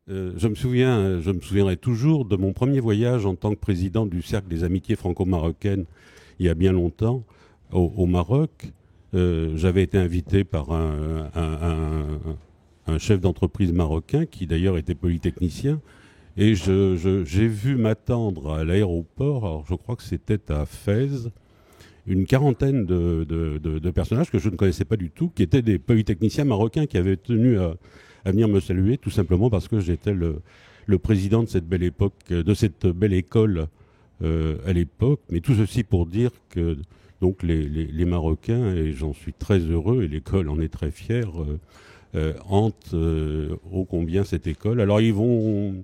Je me souviendrai toujours de mon premier voyage en tant que président du Cercle des Amitiés franco-marocaines il y a bien longtemps au Maroc. J'avais été invité par un chef d'entreprise marocain qui d'ailleurs était polytechnicien. Et j'ai vu m'attendre à l'aéroport, alors je crois que c'était à Fès, une quarantaine de personnages que je ne connaissais pas du tout, qui étaient des polytechniciens marocains qui avaient tenu à venir me saluer, tout simplement parce que j'étais le président de cette belle époque, de cette belle école à l'époque. Mais tout ceci pour dire que donc les Marocains, et j'en suis très heureux, et l'école en est très fière, hantent ô combien cette école. Alors ils vont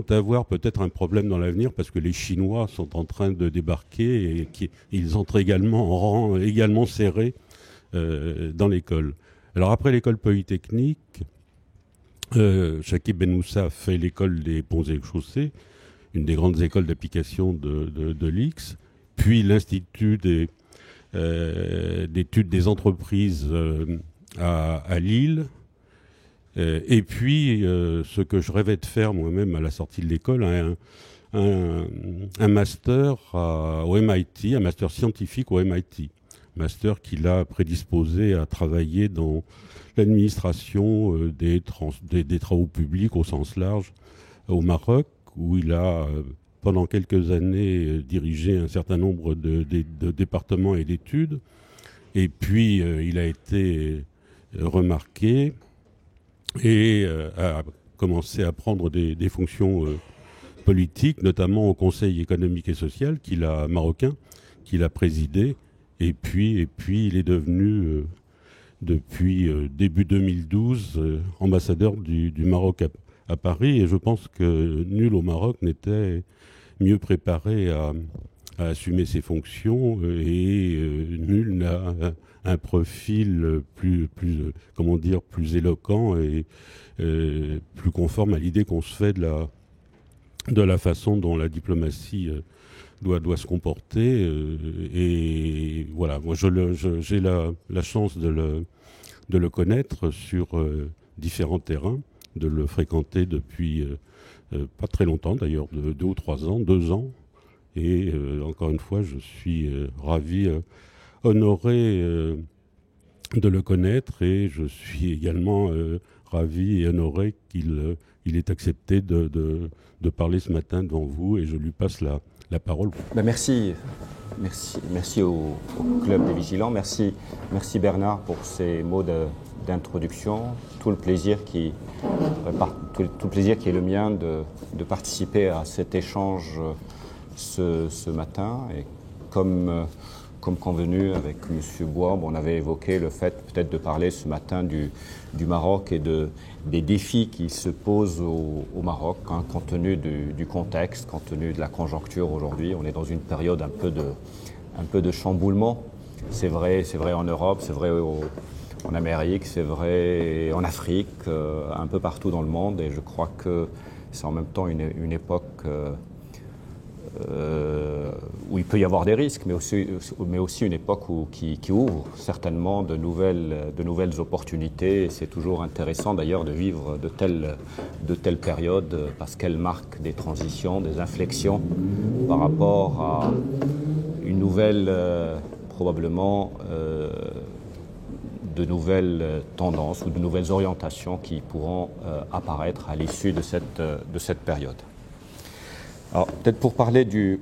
avoir peut-être un problème dans l'avenir parce que les Chinois sont en train de débarquer et ils entrent également en rang également serré dans l'école. Alors après l'école polytechnique, Chakib Ben Moussa fait l'école des ponts et chaussées, une des grandes écoles d'application de l'IX, puis l'Institut d'études des entreprises à Lille. Et puis, ce que je rêvais de faire moi-même à la sortie de l'école, un master au MIT, un master scientifique au MIT. Master qui l'a prédisposé à travailler dans l'administration des travaux publics au sens large au Maroc, où il a, pendant quelques années, dirigé un certain nombre de départements et d'études. Et puis, il a été remarqué et a commencé à prendre des fonctions politiques, notamment au Conseil économique et social marocain, qu'il a présidé. Et puis il est devenu, depuis début 2012, ambassadeur du Maroc à Paris. Et je pense que nul au Maroc n'était mieux préparé à assumer ses fonctions et nul n'a un profil plus éloquent et plus conforme à l'idée qu'on se fait de la façon dont la diplomatie doit se comporter. Et voilà, moi j'ai la chance de le connaître sur différents terrains, de le fréquenter depuis pas très longtemps d'ailleurs, 2 ou 3 ans, 2 ans. Et encore une fois, je suis ravi, honoré de le connaître, et je suis également ravi et honoré qu'il ait accepté de parler ce matin devant vous, et je lui passe la parole. Merci au Club des Vigilants, merci Bernard pour ces mots d'introduction, tout le plaisir qui est le mien de participer à cet échange ce matin. Et comme convenu avec M. Bois, on avait évoqué le fait peut-être de parler ce matin du Maroc et des défis qui se posent au Maroc, compte tenu du contexte, compte tenu de la conjoncture aujourd'hui. On est dans une période un peu de chamboulement. C'est vrai en Europe, c'est vrai en Amérique, c'est vrai en Afrique, un peu partout dans le monde. Et je crois que c'est en même temps une époque où il peut y avoir des risques, mais aussi une époque qui ouvre certainement de nouvelles opportunités. Et c'est toujours intéressant d'ailleurs de vivre de telles périodes, parce qu'elles marquent des transitions, des inflexions par rapport à une nouvelle, probablement, de nouvelles tendances ou de nouvelles orientations qui pourront apparaître à l'issue de cette période. Alors, peut-être pour parler du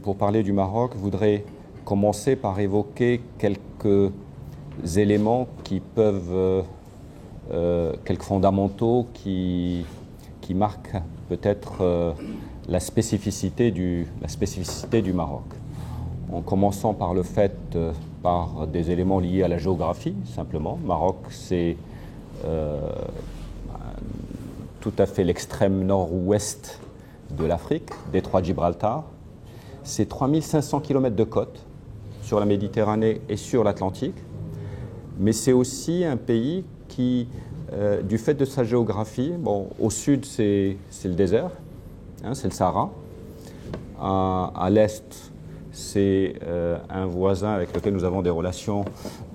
Maroc, je voudrais commencer par évoquer quelques éléments qui peuvent, quelques fondamentaux qui marquent peut-être la spécificité du Maroc. En commençant par le fait, par des éléments liés à la géographie, simplement. Maroc, c'est tout à fait l'extrême nord-ouest de l'Afrique, détroit de Gibraltar. C'est 3500 km de côte sur la Méditerranée et sur l'Atlantique, mais c'est aussi un pays qui, du fait de sa géographie, au sud c'est le désert, c'est le Sahara, à l'est c'est un voisin avec lequel nous avons des relations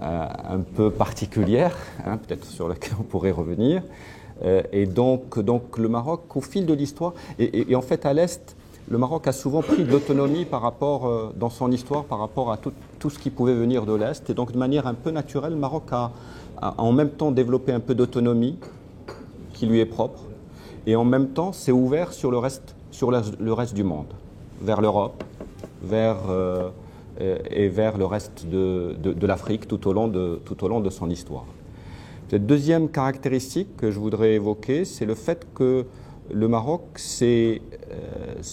un peu particulières, peut-être sur lesquelles on pourrait revenir. Et donc le Maroc, au fil de l'histoire, et en fait à l'Est, le Maroc a souvent pris de l'autonomie par rapport, dans son histoire, par rapport à tout ce qui pouvait venir de l'Est. Et donc de manière un peu naturelle, le Maroc a en même temps développé un peu d'autonomie qui lui est propre, et en même temps s'est ouvert sur le reste du monde, vers l'Europe, et vers le reste de l'Afrique tout au long de son histoire. Cette deuxième caractéristique que je voudrais évoquer, c'est le fait que le Maroc, c'est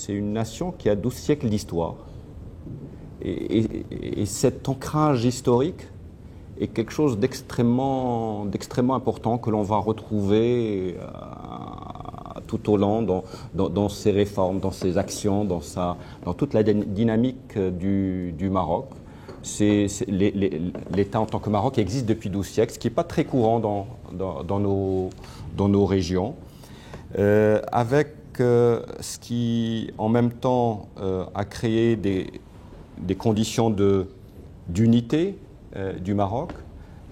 une nation qui a 12 siècles d'histoire. Et cet ancrage historique est quelque chose d'extrêmement important que l'on va retrouver tout au long dans ses réformes, dans ses actions, dans toute la dynamique du Maroc. L'État en tant que Maroc existe depuis 12 siècles, ce qui n'est pas très courant dans nos régions, avec ce qui en même temps a créé des conditions d'unité du Maroc,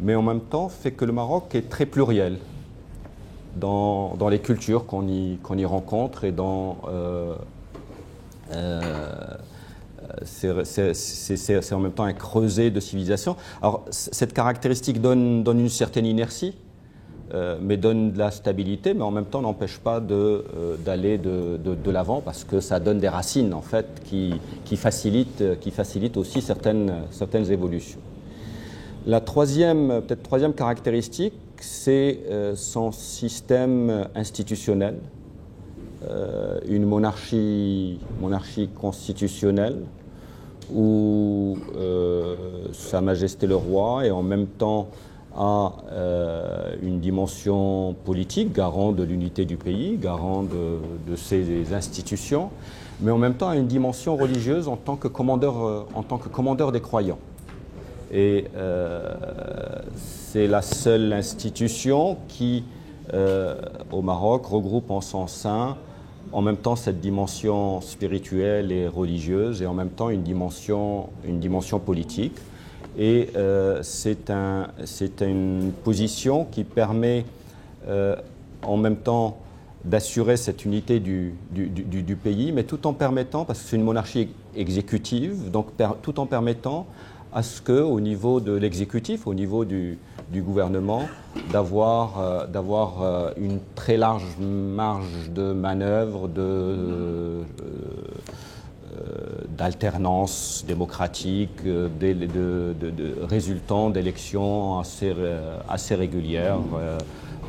mais en même temps fait que le Maroc est très pluriel dans les cultures qu'on y rencontre et dans c'est en même temps un creuset de civilisation. Alors cette caractéristique donne une certaine inertie, mais donne de la stabilité, mais en même temps n'empêche pas d'aller de l'avant, parce que ça donne des racines en fait qui facilitent aussi certaines évolutions. La peut-être troisième caractéristique, c'est son système institutionnel, une monarchie constitutionnelle où Sa Majesté le Roi est en même temps a une dimension politique, garant de l'unité du pays, garant de ses institutions, mais en même temps a une dimension religieuse en tant que commandeur des croyants. Et c'est la seule institution qui, au Maroc, regroupe en son sein en même temps cette dimension spirituelle et religieuse et en même temps une dimension politique. Et c'est une position qui permet en même temps d'assurer cette unité du pays, mais tout en permettant, parce que c'est une monarchie exécutive, donc tout en permettant à ce qu'au niveau de l'exécutif, au niveau du gouvernement, d'avoir une très large marge de manœuvre, d'alternance démocratique, résultant d'élections assez régulières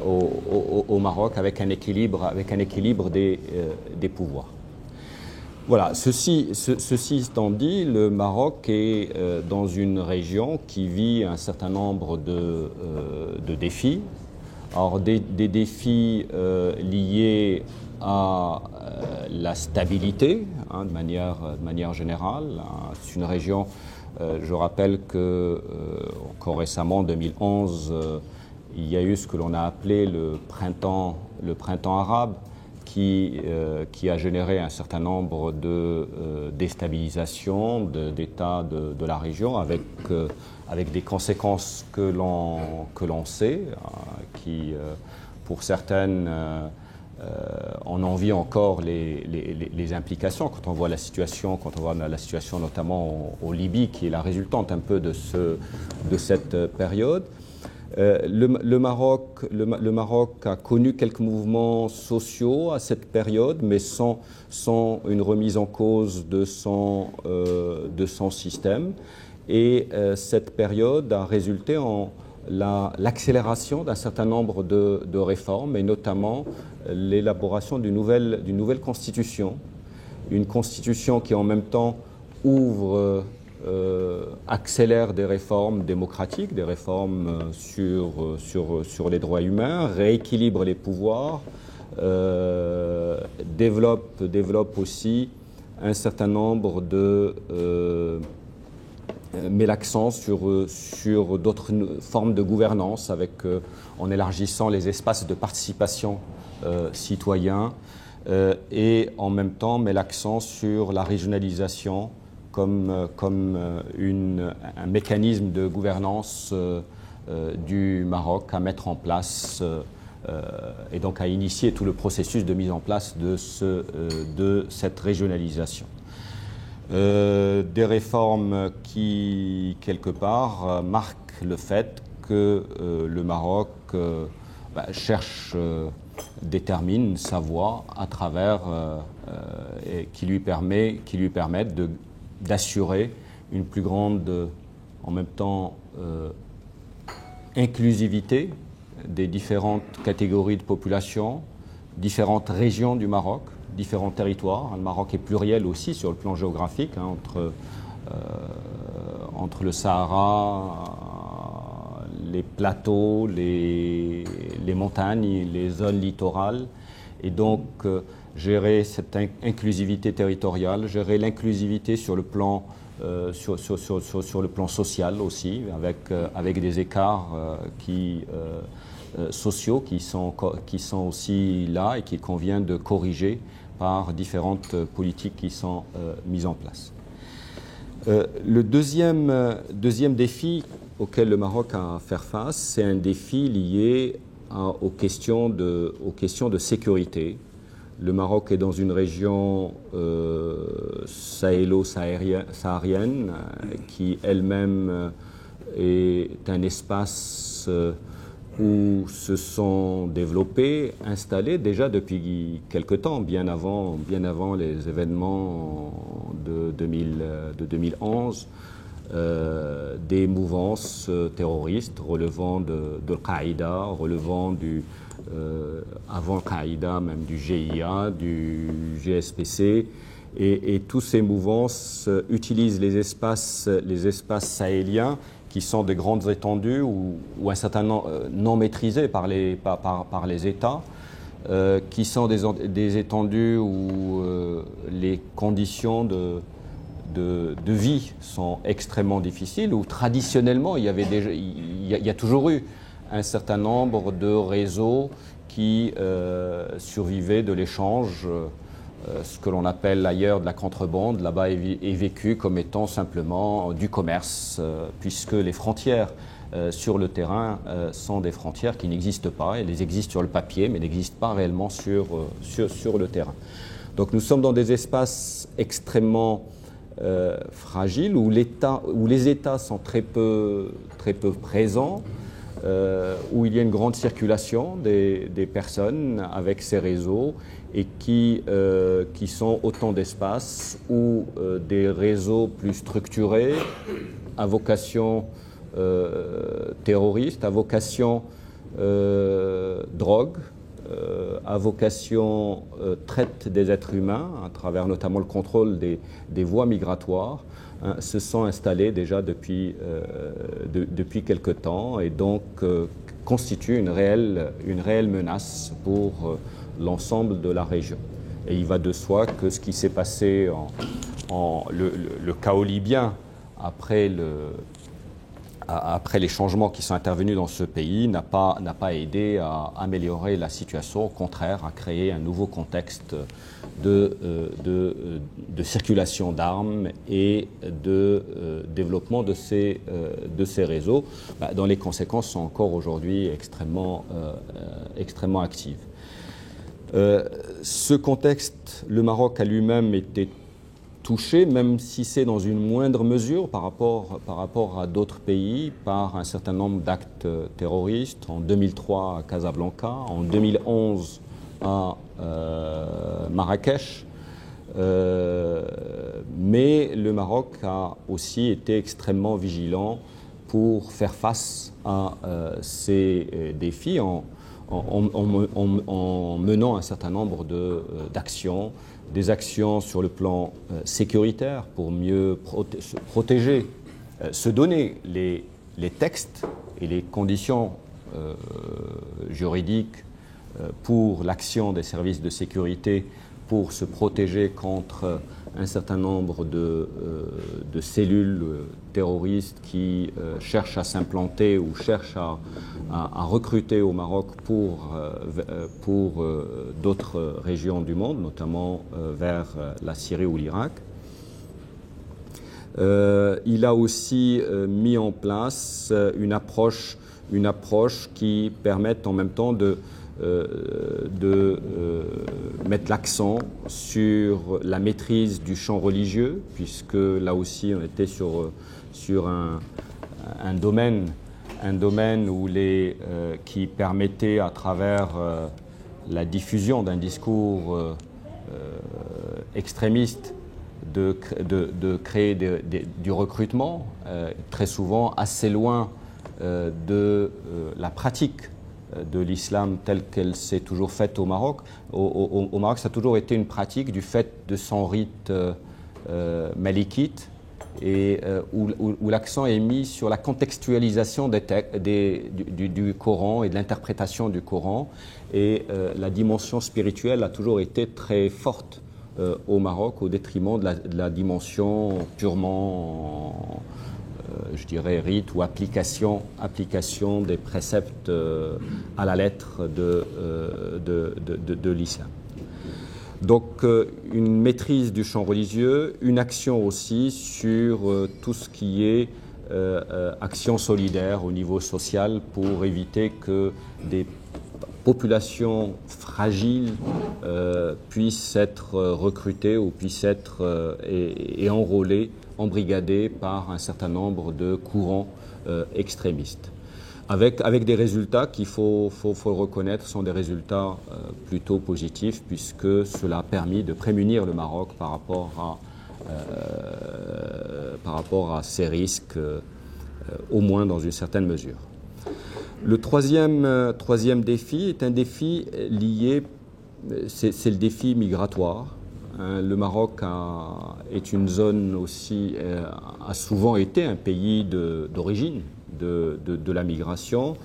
au Maroc, avec un équilibre des pouvoirs. Voilà, ceci étant dit, le Maroc est dans une région qui vit un certain nombre de défis. Alors des défis liés à la stabilité, de manière générale. C'est une région, je rappelle que encore récemment, en 2011, il y a eu ce que l'on a appelé le printemps arabe, qui a généré un certain nombre de déstabilisations d'États de la région, avec des conséquences que l'on sait, qui pour certaines on en vit encore les implications quand on voit la situation notamment en Libye, qui est la résultante un peu de cette période. Le Maroc a connu quelques mouvements sociaux à cette période, mais sans une remise en cause de son système. Et cette période a résulté en l'accélération d'un certain nombre de réformes, et notamment l'élaboration d'une nouvelle constitution. Une constitution qui en même temps accélère des réformes démocratiques, des réformes sur les droits humains, rééquilibre les pouvoirs, développe aussi un certain nombre met l'accent sur d'autres formes de gouvernance, en élargissant les espaces de participation citoyens, et en même temps met l'accent sur la régionalisation comme un mécanisme de gouvernance du Maroc à mettre en place et donc a initié tout le processus de mise en place de cette régionalisation. Des réformes qui, quelque part, marquent le fait que le Maroc détermine sa voie à travers et qui lui permettent d'assurer une plus grande, en même temps, inclusivité des différentes catégories de population, différentes régions du Maroc, différents territoires. Le Maroc est pluriel aussi sur le plan géographique, entre le Sahara, les plateaux, les montagnes, les zones littorales. Et donc, gérer cette inclusivité territoriale, gérer l'inclusivité sur le plan sur le plan social aussi, avec des écarts sociaux qui sont aussi là et qu'il convient de corriger par différentes politiques qui sont mises en place. Le deuxième défi auquel le Maroc a à faire face, c'est un défi lié aux questions de sécurité. Le Maroc est dans une région sahélo-saharienne qui elle-même est un espace où se sont développés, installés déjà depuis quelque temps, bien avant les événements de 2011, des mouvances terroristes relevant de Al-Qaïda, relevant avant Al-Qaïda, même du GIA, du GSPC, et tous ces mouvances utilisent les espaces sahéliens qui sont de grandes étendues ou un certain nombre non maîtrisés par les États, qui sont des étendues où les conditions de vie sont extrêmement difficiles, où traditionnellement il y a toujours eu un certain nombre de réseaux qui survivaient de l'échange. Ce que l'on appelle ailleurs de la contrebande, là-bas est vécu comme étant simplement du commerce, puisque les frontières sur le terrain sont des frontières qui n'existent pas. Elles existent sur le papier, mais n'existent pas réellement sur le terrain. Donc nous sommes dans des espaces extrêmement fragiles où les États sont très peu présents, où il y a une grande circulation des personnes avec ces réseaux et qui sont autant d'espaces où des réseaux plus structurés, à vocation terroriste, à vocation drogue, à vocation traite des êtres humains, à travers notamment le contrôle des voies migratoires, se sont installés déjà depuis quelque temps et donc constituent une réelle menace pour l'ensemble de la région. Et il va de soi que ce qui s'est passé le chaos libyen après les changements qui sont intervenus dans ce pays n'a pas aidé à améliorer la situation, au contraire, à créer un nouveau contexte de circulation d'armes et de développement de ces réseaux, dont les conséquences sont encore aujourd'hui extrêmement actives. Ce contexte, le Maroc a lui-même été touché, même si c'est dans une moindre mesure par rapport à d'autres pays, par un certain nombre d'actes terroristes. En 2003 à Casablanca, en 2011 à Marrakech. Mais le Maroc a aussi été extrêmement vigilant pour faire face à ces défis en menant un certain nombre d'actions, des actions sur le plan sécuritaire pour mieux se protéger, se donner les textes et les conditions juridiques pour l'action des services de sécurité pour se protéger contre un certain nombre de cellules terroristes qui cherchent à s'implanter ou cherchent à recruter au Maroc pour d'autres régions du monde, notamment vers la Syrie ou l'Irak. Il a aussi mis en place une approche qui permette en même temps mettre l'accent sur la maîtrise du champ religieux, puisque là aussi on était sur un domaine où qui permettait à travers la diffusion d'un discours extrémiste de créer du recrutement, très souvent assez loin de la pratique de l'islam telle qu'elle s'est toujours faite au Maroc. Au Maroc, ça a toujours été une pratique du fait de son rite malikite, et où l'accent est mis sur la contextualisation du Coran et de l'interprétation du Coran. Et la dimension spirituelle a toujours été très forte au Maroc, au détriment de la dimension purement, je dirais, rite ou application des préceptes à la lettre de l'islam. Donc une maîtrise du champ religieux, une action aussi sur tout ce qui est action solidaire au niveau social pour éviter que des populations fragiles puissent être recrutées ou puissent être et enrôlées, embrigadées par un certain nombre de courants extrémistes. Avec des résultats qu'il faut le reconnaître, sont des résultats plutôt positifs, puisque cela a permis de prémunir le Maroc par rapport à ces risques, au moins dans une certaine mesure. Le troisième défi est un défi lié, c'est le défi migratoire. Le Maroc est une zone aussi, a souvent été un pays d'origine de la migration.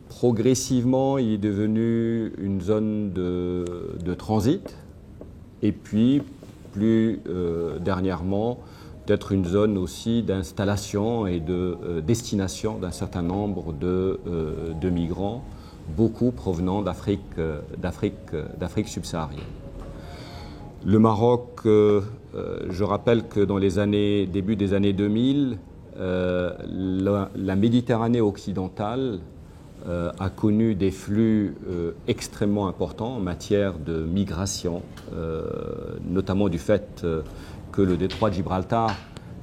Progressivement, il est devenu une zone de transit, et puis plus dernièrement d'être une zone aussi d'installation et de destination d'un certain nombre de migrants, beaucoup provenant d'Afrique subsaharienne. Le Maroc, je rappelle que dans début des années 2000, la Méditerranée occidentale a connu des flux extrêmement importants en matière de migration, notamment du fait que le détroit de Gibraltar,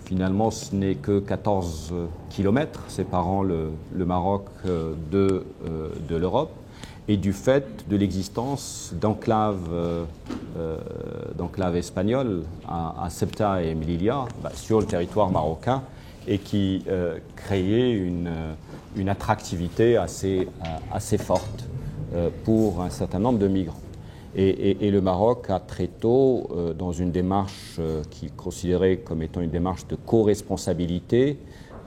finalement, ce n'est que 14 kilomètres séparant le Maroc de l'Europe, et du fait de l'existence d'enclaves espagnoles à Ceuta et Melilla, sur le territoire marocain, et qui créait une attractivité assez forte pour un certain nombre de migrants. Et le Maroc a très tôt, dans une démarche qu'il considérait comme étant une démarche de co-responsabilité,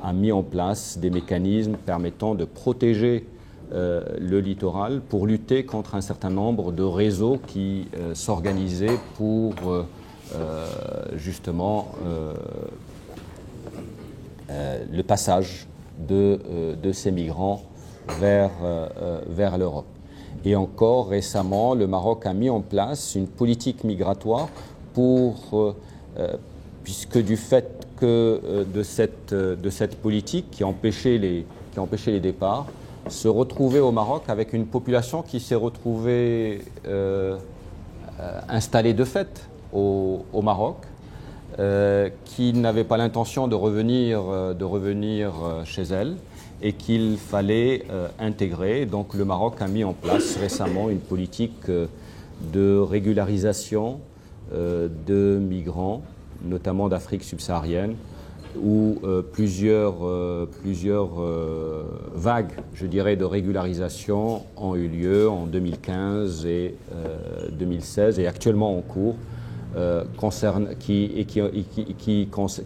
a mis en place des mécanismes permettant de protéger le littoral pour lutter contre un certain nombre de réseaux qui s'organisaient pour justement le passage de ces migrants vers l'Europe. Et encore récemment, le Maroc a mis en place une politique migratoire puisque du fait que de cette politique qui empêchait les départs, se retrouver au Maroc avec une population qui s'est retrouvée installée de fait au Maroc, qui n'avait pas l'intention de revenir chez elle, et qu'il fallait intégrer. Donc le Maroc a mis en place récemment une politique de régularisation de migrants, notamment d'Afrique subsaharienne, où plusieurs vagues, je dirais, de régularisation ont eu lieu en 2015 et 2016 et actuellement en cours, qui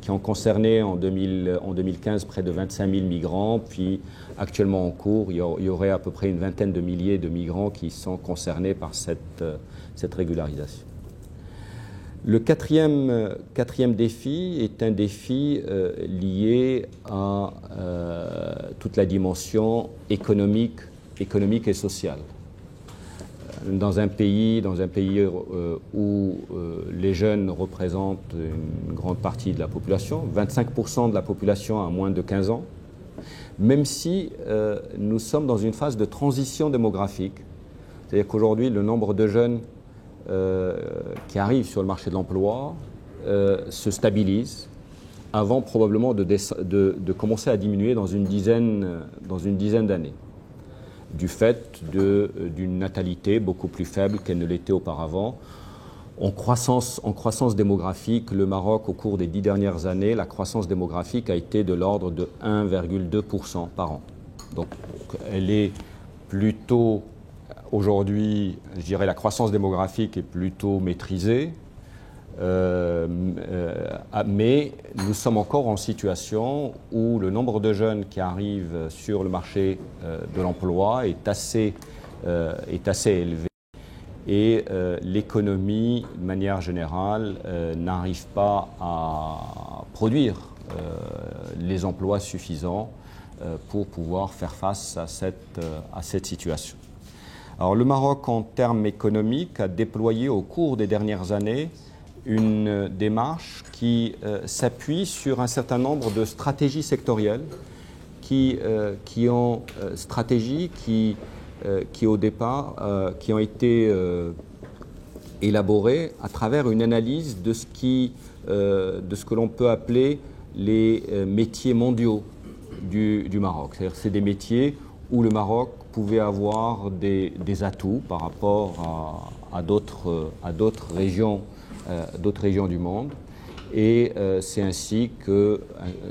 ont concerné en 2015 près de 25 000 migrants, puis actuellement en cours, il y aurait à peu près une vingtaine de milliers de migrants qui sont concernés par cette régularisation. Le quatrième défi est un défi lié à toute la dimension économique et sociale. Dans un pays où les jeunes représentent une grande partie de la population, 25% de la population a moins de 15 ans, même si nous sommes dans une phase de transition démographique. C'est-à-dire qu'aujourd'hui, le nombre de jeunes qui arrivent sur le marché de l'emploi se stabilise avant probablement de commencer à diminuer dans une dizaine d'années, du fait d'une natalité beaucoup plus faible qu'elle ne l'était auparavant. En croissance démographique, le Maroc, au cours des 10 dernières années, la croissance démographique a été de l'ordre de 1,2% par an. Donc elle est plutôt, aujourd'hui, je dirais la croissance démographique est plutôt maîtrisée, mais nous sommes encore en situation où le nombre de jeunes qui arrivent sur le marché de l'emploi est assez élevé. Et l'économie, de manière générale, n'arrive pas à produire les emplois suffisants pour pouvoir faire face à cette situation. Alors le Maroc, en termes économiques, a déployé au cours des dernières années une démarche qui s'appuie sur un certain nombre de stratégies sectorielles qui ont au départ qui ont été élaborées à travers une analyse de ce que l'on peut appeler les métiers mondiaux du Maroc. C'est-à-dire que c'est des métiers où le Maroc pouvait avoir des atouts par rapport à d'autres régions du monde. Et c'est ainsi que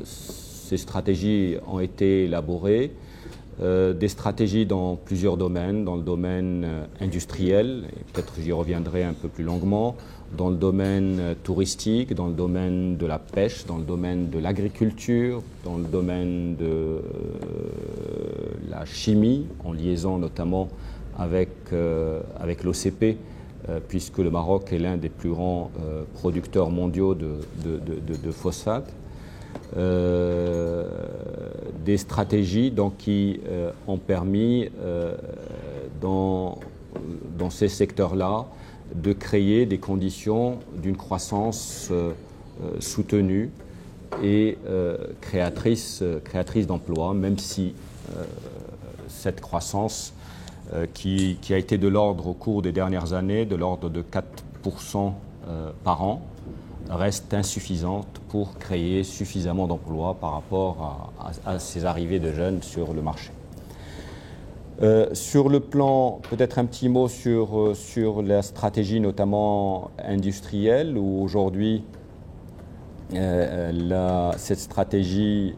ces stratégies ont été élaborées. Des stratégies dans plusieurs domaines, dans le domaine industriel, et peut-être j'y reviendrai un peu plus longuement, dans le domaine touristique, dans le domaine de la pêche, dans le domaine de l'agriculture, dans le domaine de la chimie, en liaison notamment avec l'OCP, puisque le Maroc est l'un des plus grands producteurs mondiaux de phosphate. Des stratégies donc, qui ont permis dans ces secteurs-là de créer des conditions d'une croissance soutenue et créatrice d'emplois, même si cette croissance qui a été de l'ordre au cours des dernières années, de l'ordre de 4% par an, reste insuffisante pour créer suffisamment d'emplois par rapport à ces arrivées de jeunes sur le marché. Sur le plan, peut-être un petit mot sur la stratégie notamment industrielle, où aujourd'hui cette stratégie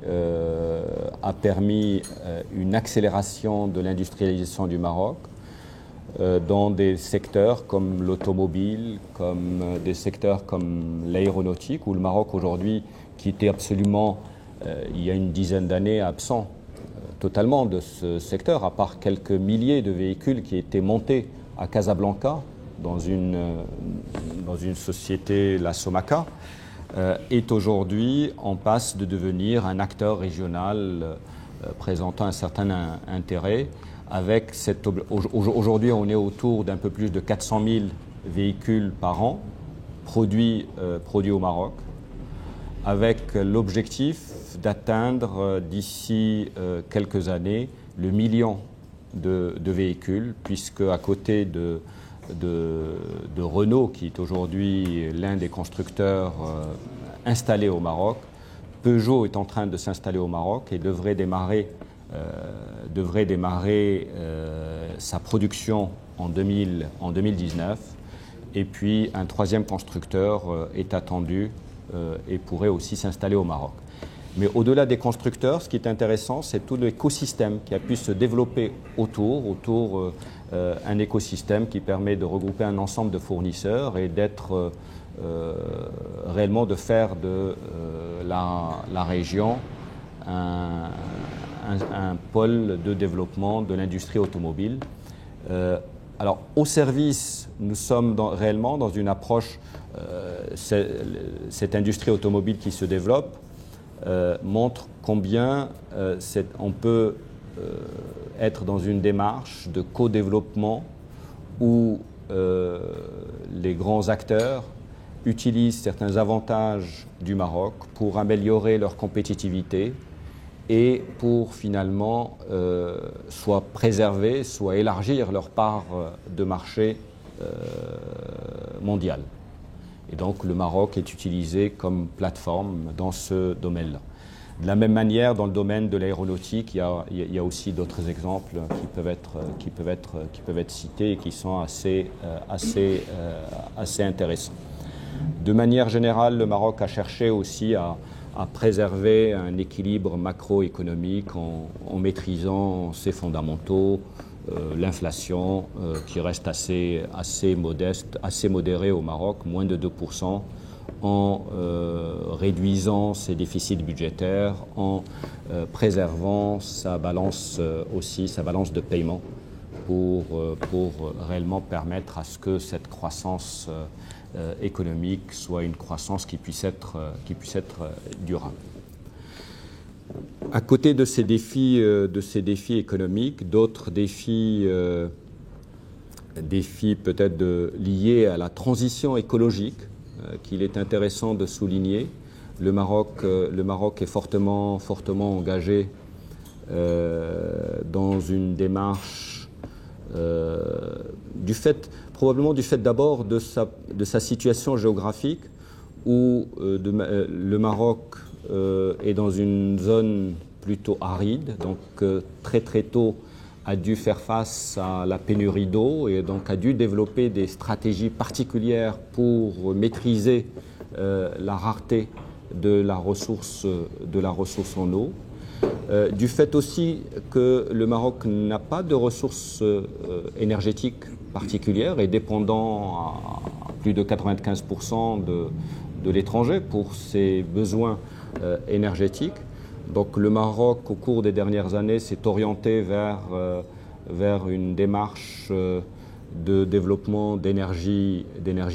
a permis une accélération de l'industrialisation du Maroc dans des secteurs comme l'automobile, comme des secteurs comme l'aéronautique, où le Maroc aujourd'hui, qui était absolument, il y a une dizaine d'années, absent totalement de ce secteur, à part quelques milliers de véhicules qui étaient montés à Casablanca, dans une société, la Somaca, est aujourd'hui en passe de devenir un acteur régional présentant un certain intérêt. Aujourd'hui, on est autour d'un peu plus de 400 000 véhicules par an produits au Maroc, avec l'objectif d'atteindre d'ici quelques années le million de véhicules, puisque à côté de Renault, qui est aujourd'hui l'un des constructeurs installés au Maroc, Peugeot est en train de s'installer au Maroc et devrait démarrer sa production en 2019. Et puis un troisième constructeur est attendu et pourrait aussi s'installer au Maroc. Mais au-delà des constructeurs, ce qui est intéressant, c'est tout l'écosystème qui a pu se développer autour un écosystème qui permet de regrouper un ensemble de fournisseurs et d'être réellement de faire de la région un pôle de développement de l'industrie automobile. Alors, au service, nous sommes réellement dans une approche, cette industrie automobile qui se développe montre combien on peut être dans une démarche de co-développement où les grands acteurs utilisent certains avantages du Maroc pour améliorer leur compétitivité et pour finalement soit préserver, soit élargir leur part de marché mondial. Et donc le Maroc est utilisé comme plateforme dans ce domaine-là. De la même manière, dans le domaine de l'aéronautique, il y a aussi d'autres exemples qui peuvent être cités et qui sont assez intéressants. De manière générale, le Maroc a cherché aussi à préserver un équilibre macroéconomique en maîtrisant ses fondamentaux, l'inflation qui reste assez modeste, assez modérée au Maroc, moins de 2%, en réduisant ses déficits budgétaires, en préservant sa balance de paiement pour réellement permettre à ce que cette croissance économique soit une croissance qui puisse être durable. À côté de ces défis économiques, d'autres défis peut-être liés à la transition écologique qu'il est intéressant de souligner. Le Maroc est fortement engagé dans une démarche probablement du fait d'abord de sa situation géographique où le Maroc est dans une zone plutôt aride, donc très tôt a dû faire face à la pénurie d'eau et donc a dû développer des stratégies particulières pour maîtriser la rareté de la ressource en eau. Du fait aussi que le Maroc n'a pas de ressources énergétiques particulières et dépendant à plus de 95% de l'étranger pour ses besoins énergétiques. Donc le Maroc, au cours des dernières années, s'est orienté vers une démarche de développement d'énergie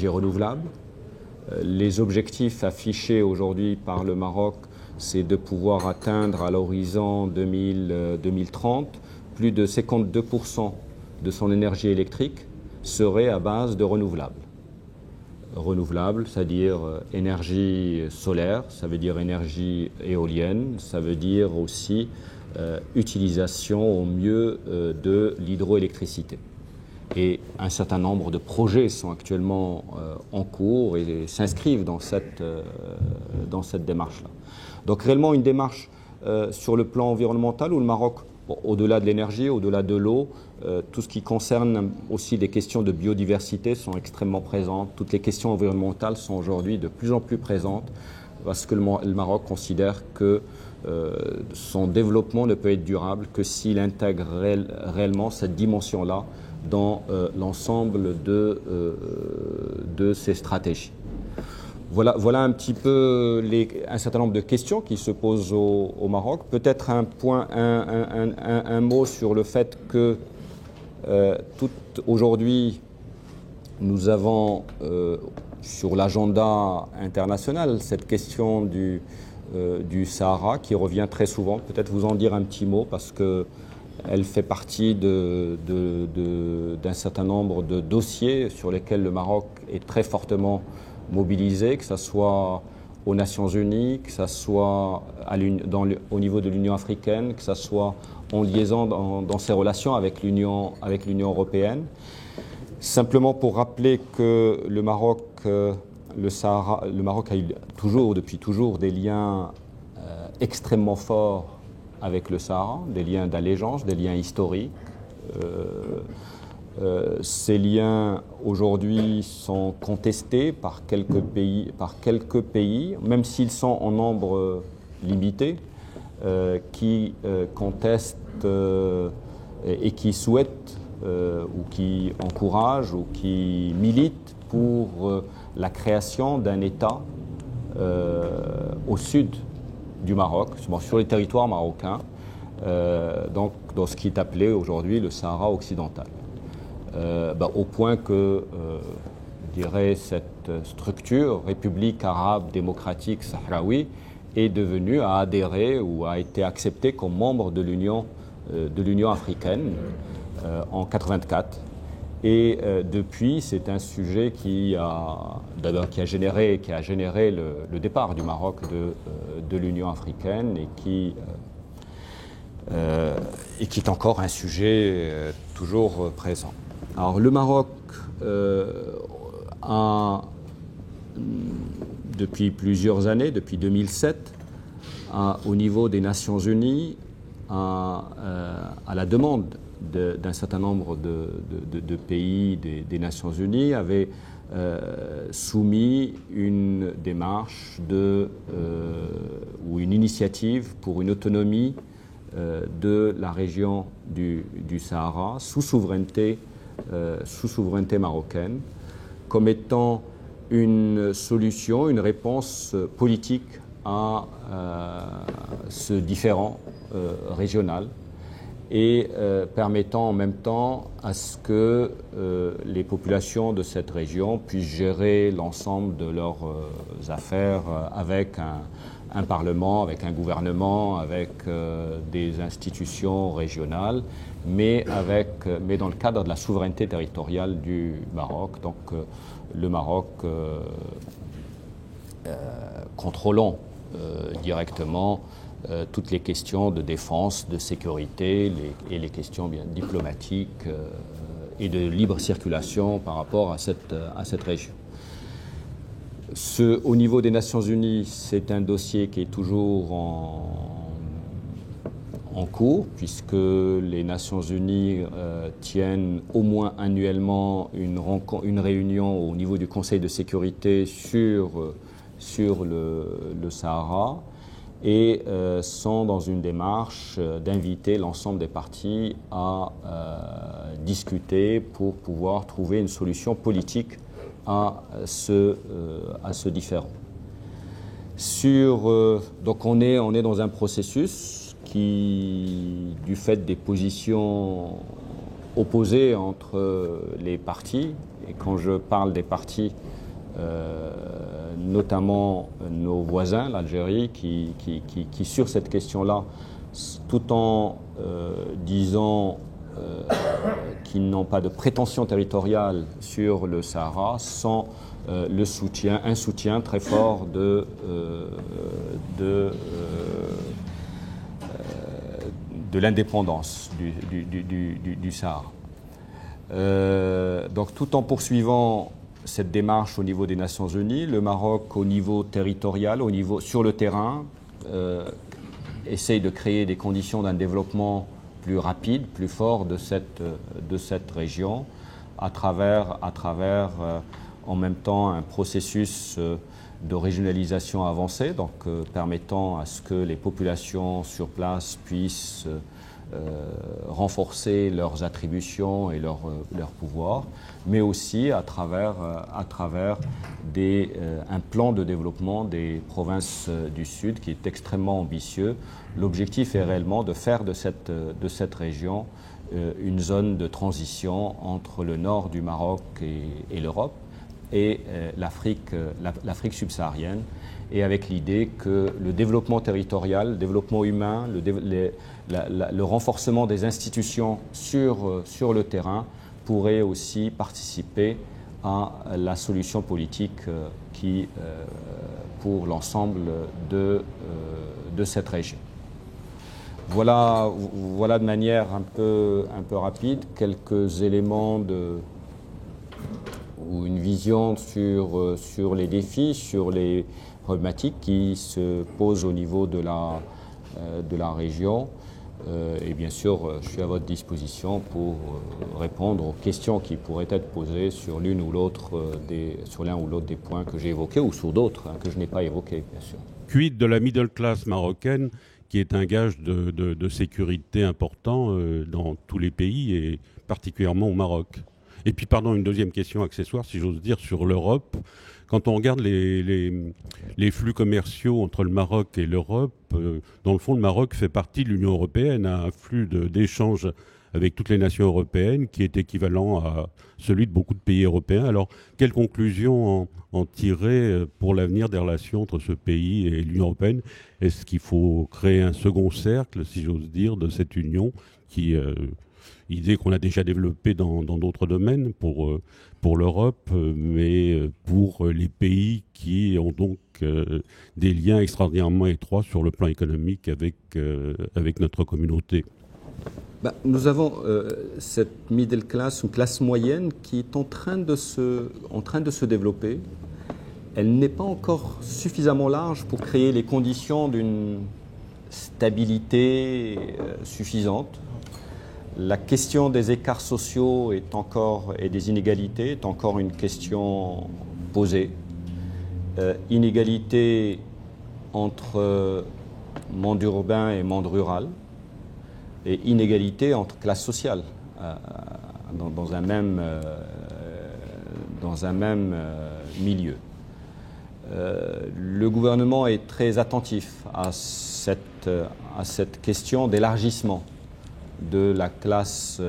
renouvelable. Les objectifs affichés aujourd'hui par le Maroc, c'est de pouvoir atteindre à l'horizon 2030 plus de 52% de son énergie électrique serait à base de renouvelables. Renouvelable, c'est-à-dire énergie solaire, ça veut dire énergie éolienne, ça veut dire aussi utilisation au mieux de l'hydroélectricité. Et un certain nombre de projets sont actuellement en cours et s'inscrivent dans cette démarche-là. Donc réellement une démarche sur le plan environnemental où le Maroc, au-delà de l'énergie, au-delà de l'eau, tout ce qui concerne aussi des questions de biodiversité sont extrêmement présentes. Toutes les questions environnementales sont aujourd'hui de plus en plus présentes parce que le Maroc considère que son développement ne peut être durable que s'il intègre réellement cette dimension-là dans l'ensemble de ses stratégies. Voilà un petit peu un certain nombre de questions qui se posent au Maroc. Peut-être un mot sur le fait que aujourd'hui, nous avons sur l'agenda international cette question du Sahara qui revient très souvent. Peut-être vous en dire un petit mot parce qu'elle fait partie d'un certain nombre de dossiers sur lesquels le Maroc est très fortement mobilisé, que ce soit aux Nations Unies, que ce soit au niveau de l'Union africaine, que ce soit en liaison dans ses relations avec l'Union européenne. Simplement pour rappeler que le Maroc a eu depuis toujours des liens extrêmement forts avec le Sahara, des liens d'allégeance, des liens historiques. Ces liens aujourd'hui sont contestés par quelques pays, même s'ils sont en nombre limité, qui contestent et qui souhaitent ou qui encouragent ou qui militent pour la création d'un État au sud du Maroc, sur les territoires marocains, donc dans ce qui est appelé aujourd'hui le Sahara occidental. Au point que, je dirais, cette structure, République arabe démocratique sahraoui, est devenue, a adhéré ou a été acceptée comme membre de l'Union africaine en 1984. Et depuis, c'est un sujet qui a généré le départ du Maroc de l'Union africaine et qui et qui est encore un sujet toujours présent. Alors le Maroc a, depuis plusieurs années, depuis 2007, au niveau des Nations Unies, à la demande d'un certain nombre de pays des Nations Unies, avait soumis une démarche ou une initiative pour une autonomie de la région du Sahara sous souveraineté marocaine, comme étant une solution, une réponse politique à ce différend régional et permettant en même temps à ce que les populations de cette région puissent gérer l'ensemble de leurs affaires avec un parlement, avec un gouvernement, avec des institutions régionales, mais dans le cadre de la souveraineté territoriale du Maroc. Donc le Maroc contrôlant directement toutes les questions de défense, de sécurité et les questions bien diplomatiques et de libre circulation par rapport à cette région. Au niveau des Nations Unies, c'est un dossier qui est toujours en cours, puisque les Nations Unies tiennent au moins annuellement une réunion au niveau du Conseil de sécurité sur le Sahara et sont dans une démarche d'inviter l'ensemble des parties à discuter pour pouvoir trouver une solution politique à ce différend. Donc on est dans un processus qui, du fait des positions opposées entre les parties, et quand je parle des parties, notamment nos voisins, l'Algérie, qui sur cette question-là, tout en disant qu'ils n'ont pas de prétention territoriale sur le Sahara, sans un soutien très fort de l'indépendance du Sahara. Donc tout en poursuivant cette démarche au niveau des Nations Unies, le Maroc au niveau territorial, sur le terrain, essaye de créer des conditions d'un développement plus rapide, plus fort de cette région à travers en même temps un processus de régionalisation avancée, donc permettant à ce que les populations sur place puissent renforcer leurs attributions et leurs pouvoirs, mais aussi à travers un plan de développement des provinces du Sud qui est extrêmement ambitieux. L'objectif est réellement de faire de cette région une zone de transition entre le nord du Maroc et l'Europe et l'Afrique subsaharienne, et avec l'idée que le développement territorial, le développement humain, le renforcement des institutions sur le terrain pourrait aussi participer à la solution politique pour l'ensemble de cette région. Voilà de manière un peu rapide quelques éléments ou une vision sur les défis, sur les problématiques qui se posent au niveau de la région. Et bien sûr, je suis à votre disposition pour répondre aux questions qui pourraient être posées sur l'un ou l'autre des points que j'ai évoqués ou sur d'autres que je n'ai pas évoqués, bien sûr. Quid de la middle class marocaine, qui est un gage de sécurité important dans tous les pays et particulièrement au Maroc. Et puis, une deuxième question accessoire, si j'ose dire, sur l'Europe. Quand on regarde les flux commerciaux entre le Maroc et l'Europe, dans le fond, le Maroc fait partie de l'Union européenne, a un flux d'échanges avec toutes les nations européennes qui est équivalent à celui de beaucoup de pays européens. Alors, quelles conclusions en tirer pour l'avenir des relations entre ce pays et l'Union européenne? Est-ce qu'il faut créer un second cercle, si j'ose dire, de cette union qui idée qu'on a déjà développée dans d'autres domaines pour l'Europe, mais pour les pays qui ont donc des liens extraordinairement étroits sur le plan économique avec notre communauté. Nous avons cette middle class, une classe moyenne qui est en train de se développer. Elle n'est pas encore suffisamment large pour créer les conditions d'une stabilité suffisante. La question des écarts sociaux et des inégalités est encore une question posée. Inégalité entre monde urbain et monde rural, et inégalité entre classes sociales dans un même milieu. Le gouvernement est très attentif à cette question d'élargissement de la classe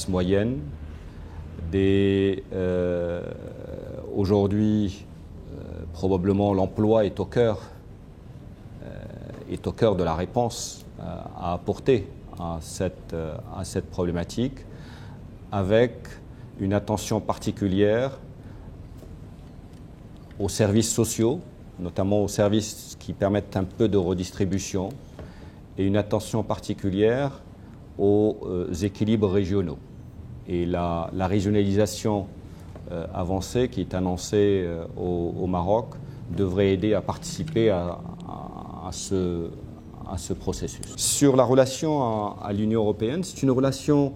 moyenne. Aujourd'hui, probablement l'emploi est au cœur de la réponse à apporter à cette problématique, avec une attention particulière aux services sociaux, notamment aux services qui permettent un peu de redistribution, et une attention particulière aux équilibres régionaux. Et la régionalisation avancée qui est annoncée au Maroc devrait aider à participer à ce processus. Sur la relation à l'Union européenne, c'est une relation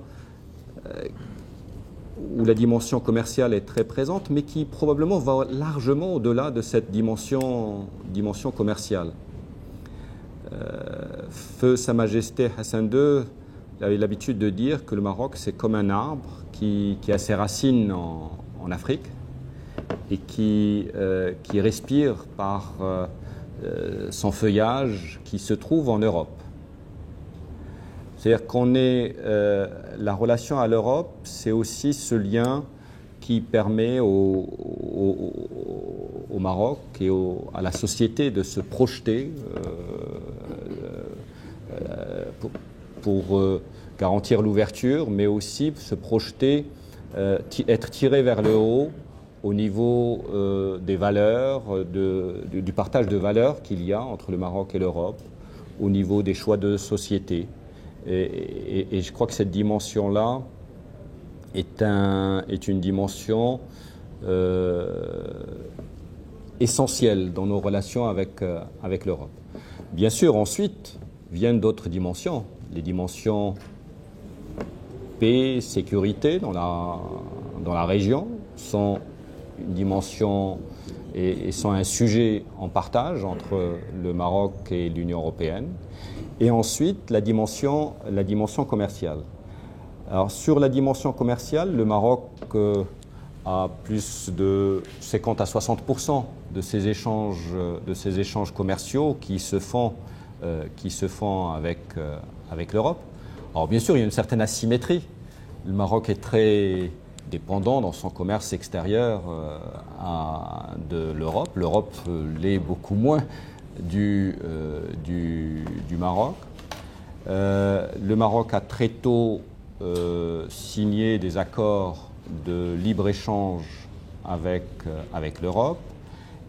où la dimension commerciale est très présente, mais qui probablement va largement au-delà de cette dimension commerciale. Feu Sa Majesté Hassan II avait l'habitude de dire que le Maroc, c'est comme un arbre qui a ses racines en Afrique et qui respire par son feuillage qui se trouve en Europe. C'est-à-dire la relation à l'Europe, c'est aussi ce lien qui permet au Maroc et à la société de se projeter pour garantir l'ouverture, mais aussi se projeter, être tiré vers le haut au niveau des valeurs, du partage de valeurs qu'il y a entre le Maroc et l'Europe, au niveau des choix de société. Et je crois que cette dimension-là est une dimension essentielle dans nos relations avec l'Europe. Bien sûr, ensuite viennent d'autres dimensions, les dimensions paix, sécurité dans la région sont une dimension et sont un sujet en partage entre le Maroc et l'Union européenne. Et ensuite, la dimension commerciale. Alors, sur la dimension commerciale, le Maroc a plus de 50 à 60% de ces échanges commerciaux qui se font avec l'Europe. Alors, bien sûr, il y a une certaine asymétrie. Le Maroc est très dépendant dans son commerce extérieur de l'Europe. L'Europe l'est beaucoup moins du Maroc. Le Maroc a très tôt signé des accords de libre-échange avec l'Europe.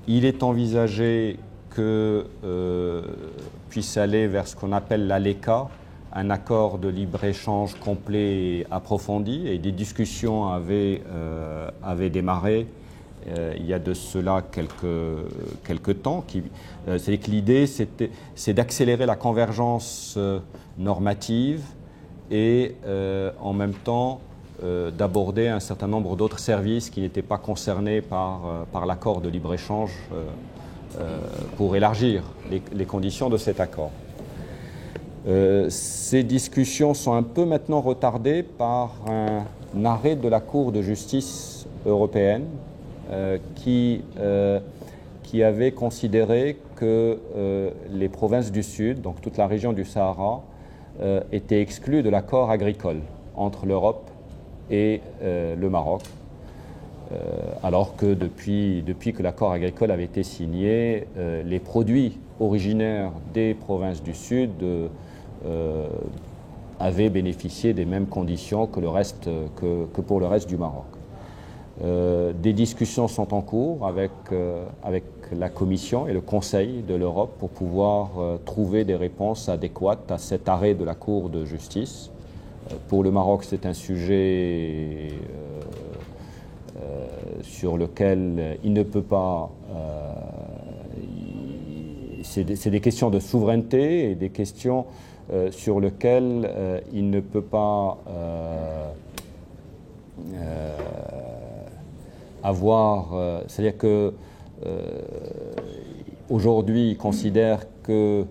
Il est envisagé que puisse aller vers ce qu'on appelle l'ALECA, un accord de libre-échange complet et approfondi, et des discussions avaient démarré il y a de cela quelques temps. C'est que l'idée, c'est d'accélérer la convergence normative et en même temps d'aborder un certain nombre d'autres services qui n'étaient pas concernés par l'accord de libre-échange pour élargir les conditions de cet accord. Ces discussions sont un peu maintenant retardées par un arrêt de la Cour de justice européenne qui avait considéré que les provinces du Sud, donc toute la région du Sahara, étaient exclues de l'accord agricole entre l'Europe et le Maroc, alors que depuis que l'accord agricole avait été signé, les produits originaires des provinces du Sud avait bénéficié des mêmes conditions que pour le reste du Maroc. Des discussions sont en cours avec la Commission et le Conseil de l'Europe pour pouvoir trouver des réponses adéquates à cet arrêt de la Cour de justice. Pour le Maroc, c'est un sujet sur lequel il ne peut pas... c'est des questions de souveraineté et des questions sur lesquelles il ne peut pas avoir... c'est-à-dire que aujourd'hui, il considère que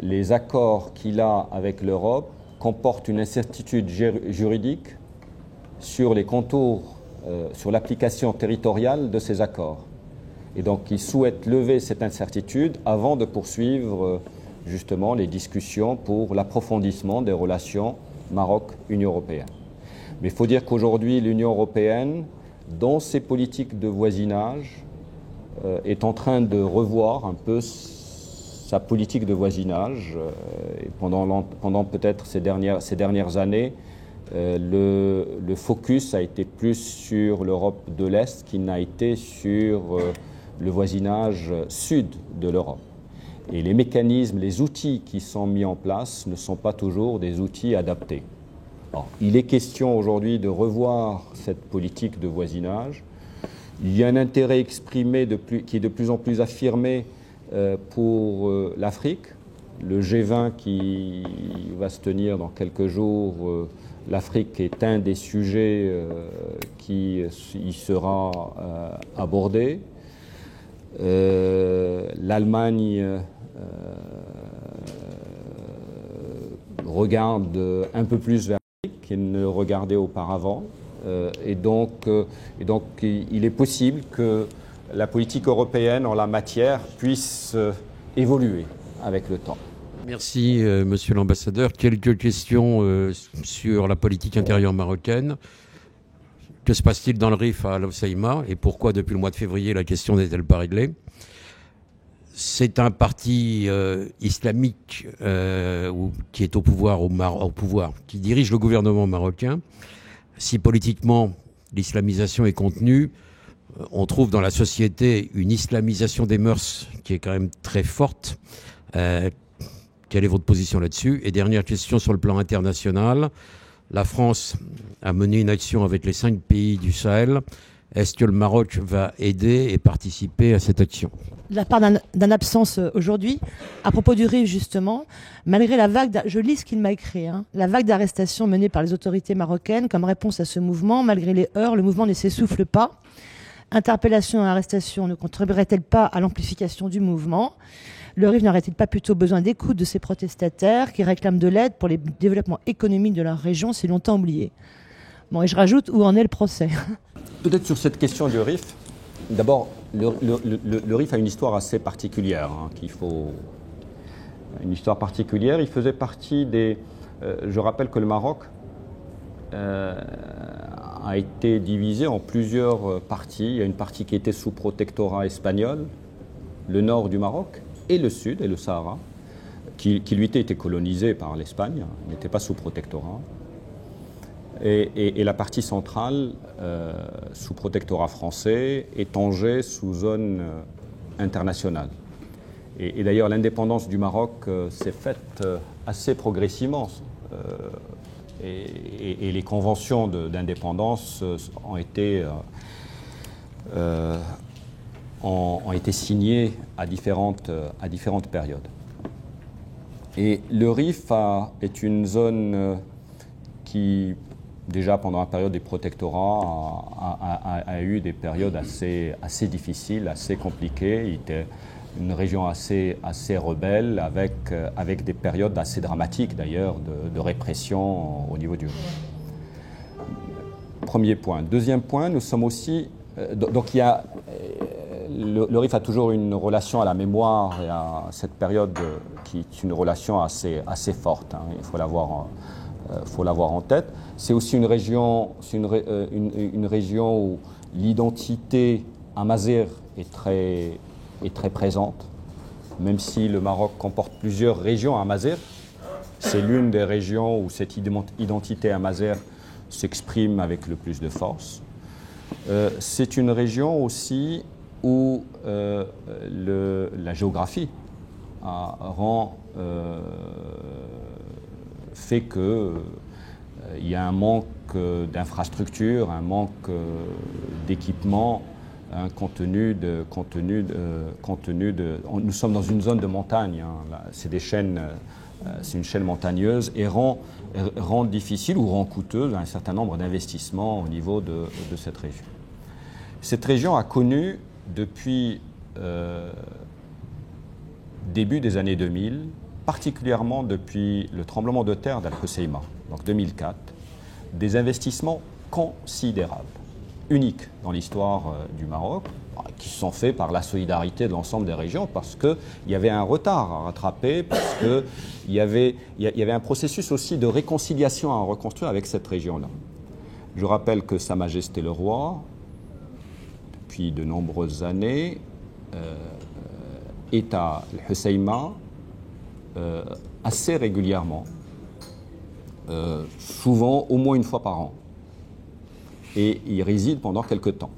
les accords qu'il a avec l'Europe comportent une incertitude juridique sur les contours, sur l'application territoriale de ces accords. Et donc, il souhaite lever cette incertitude avant de poursuivre justement les discussions pour l'approfondissement des relations Maroc-Union européenne. Mais il faut dire qu'aujourd'hui, l'Union européenne, dans ses politiques de voisinage, est en train de revoir un peu sa politique de voisinage. Et pendant peut-être ces dernières années, le focus a été plus sur l'Europe de l'Est qu'il n'a été sur le voisinage sud de l'Europe. Et les mécanismes, les outils qui sont mis en place ne sont pas toujours des outils adaptés. Alors, il est question aujourd'hui de revoir cette politique de voisinage. Il y a un intérêt exprimé qui est de plus en plus affirmé pour l'Afrique. Le G20 qui va se tenir dans quelques jours, l'Afrique est un des sujets qui y sera abordé. L'Allemagne regarde un peu plus vers l'Afrique qu'elle ne regardait auparavant. Et donc, il est possible que la politique européenne en la matière puisse évoluer avec le temps. Merci, monsieur l'ambassadeur. Quelques questions sur la politique intérieure marocaine. Que se passe-t-il dans le Rif à Al Hoceima et pourquoi, depuis le mois de février, la question n'est-elle pas réglée? C'est un parti islamique qui est au pouvoir, qui dirige le gouvernement marocain. Si politiquement l'islamisation est contenue, on trouve dans la société une islamisation des mœurs qui est quand même très forte. Quelle est votre position là-dessus? Et dernière question sur le plan international. La France a mené une action avec les 5 pays du Sahel. Est-ce que le Maroc va aider et participer à cette action? De la part d'un absence aujourd'hui, à propos du Rif justement, malgré la vague, je lis ce qu'il m'a écrit, la vague d'arrestations menée par les autorités marocaines comme réponse à ce mouvement, malgré les heurts, le mouvement ne s'essouffle pas. Interpellation et arrestation ne contribueraient-elles pas à l'amplification du mouvement? Le Rif n'aurait-il pas plutôt besoin d'écoute de ces protestataires qui réclament de l'aide pour les développements économiques de leur région si longtemps oubliés? Bon, et je rajoute, où en est le procès? Peut-être sur cette question du Rif, d'abord, le Rif a une histoire assez particulière, une histoire particulière. Il faisait partie des... je rappelle que le Maroc a été divisé en plusieurs parties. Il y a une partie qui était sous protectorat espagnol, le nord du Maroc, et le sud, et le Sahara, qui lui était colonisé par l'Espagne, n'était pas sous protectorat. Et la partie centrale, sous protectorat français, et Tanger sous zone internationale. Et d'ailleurs, l'indépendance du Maroc s'est faite assez progressivement. Et les conventions d'indépendance ont été signées à différentes périodes. Et le Rif est une zone qui, déjà pendant la période des protectorats, a eu des périodes assez difficiles, assez compliquées. Il était une région assez rebelle, avec des périodes assez dramatiques d'ailleurs de répression au niveau du Rif. Premier point. Deuxième point, nous sommes aussi... donc il y a... Le Rif a toujours une relation à la mémoire et à cette période qui est une relation assez forte. Il faut l'avoir en tête. C'est aussi une région, une région où l'identité amazigh est très présente. Même si le Maroc comporte plusieurs régions amazigh, C'est l'une des régions où cette identité amazère s'exprime avec le plus de force. C'est une région aussi où la géographie fait qu'il y a un manque d'infrastructures, un manque d'équipements, nous sommes dans une zone de montagne, hein, c'est une chaîne montagneuse et rend difficile ou rend coûteuse un certain nombre d'investissements au niveau de cette région. Cette région a connu depuis début des années 2000, particulièrement depuis le tremblement de terre d'Al Hoceima, donc 2004, des investissements considérables, uniques dans l'histoire du Maroc, qui sont faits par la solidarité de l'ensemble des régions, parce qu'il y avait un retard à rattraper, parce qu'il y avait un processus aussi de réconciliation à reconstruire avec cette région-là. Je rappelle que Sa Majesté le Roi, depuis de nombreuses années, est à Al Hoceima assez régulièrement, souvent au moins une fois par an. Et il réside pendant quelque temps.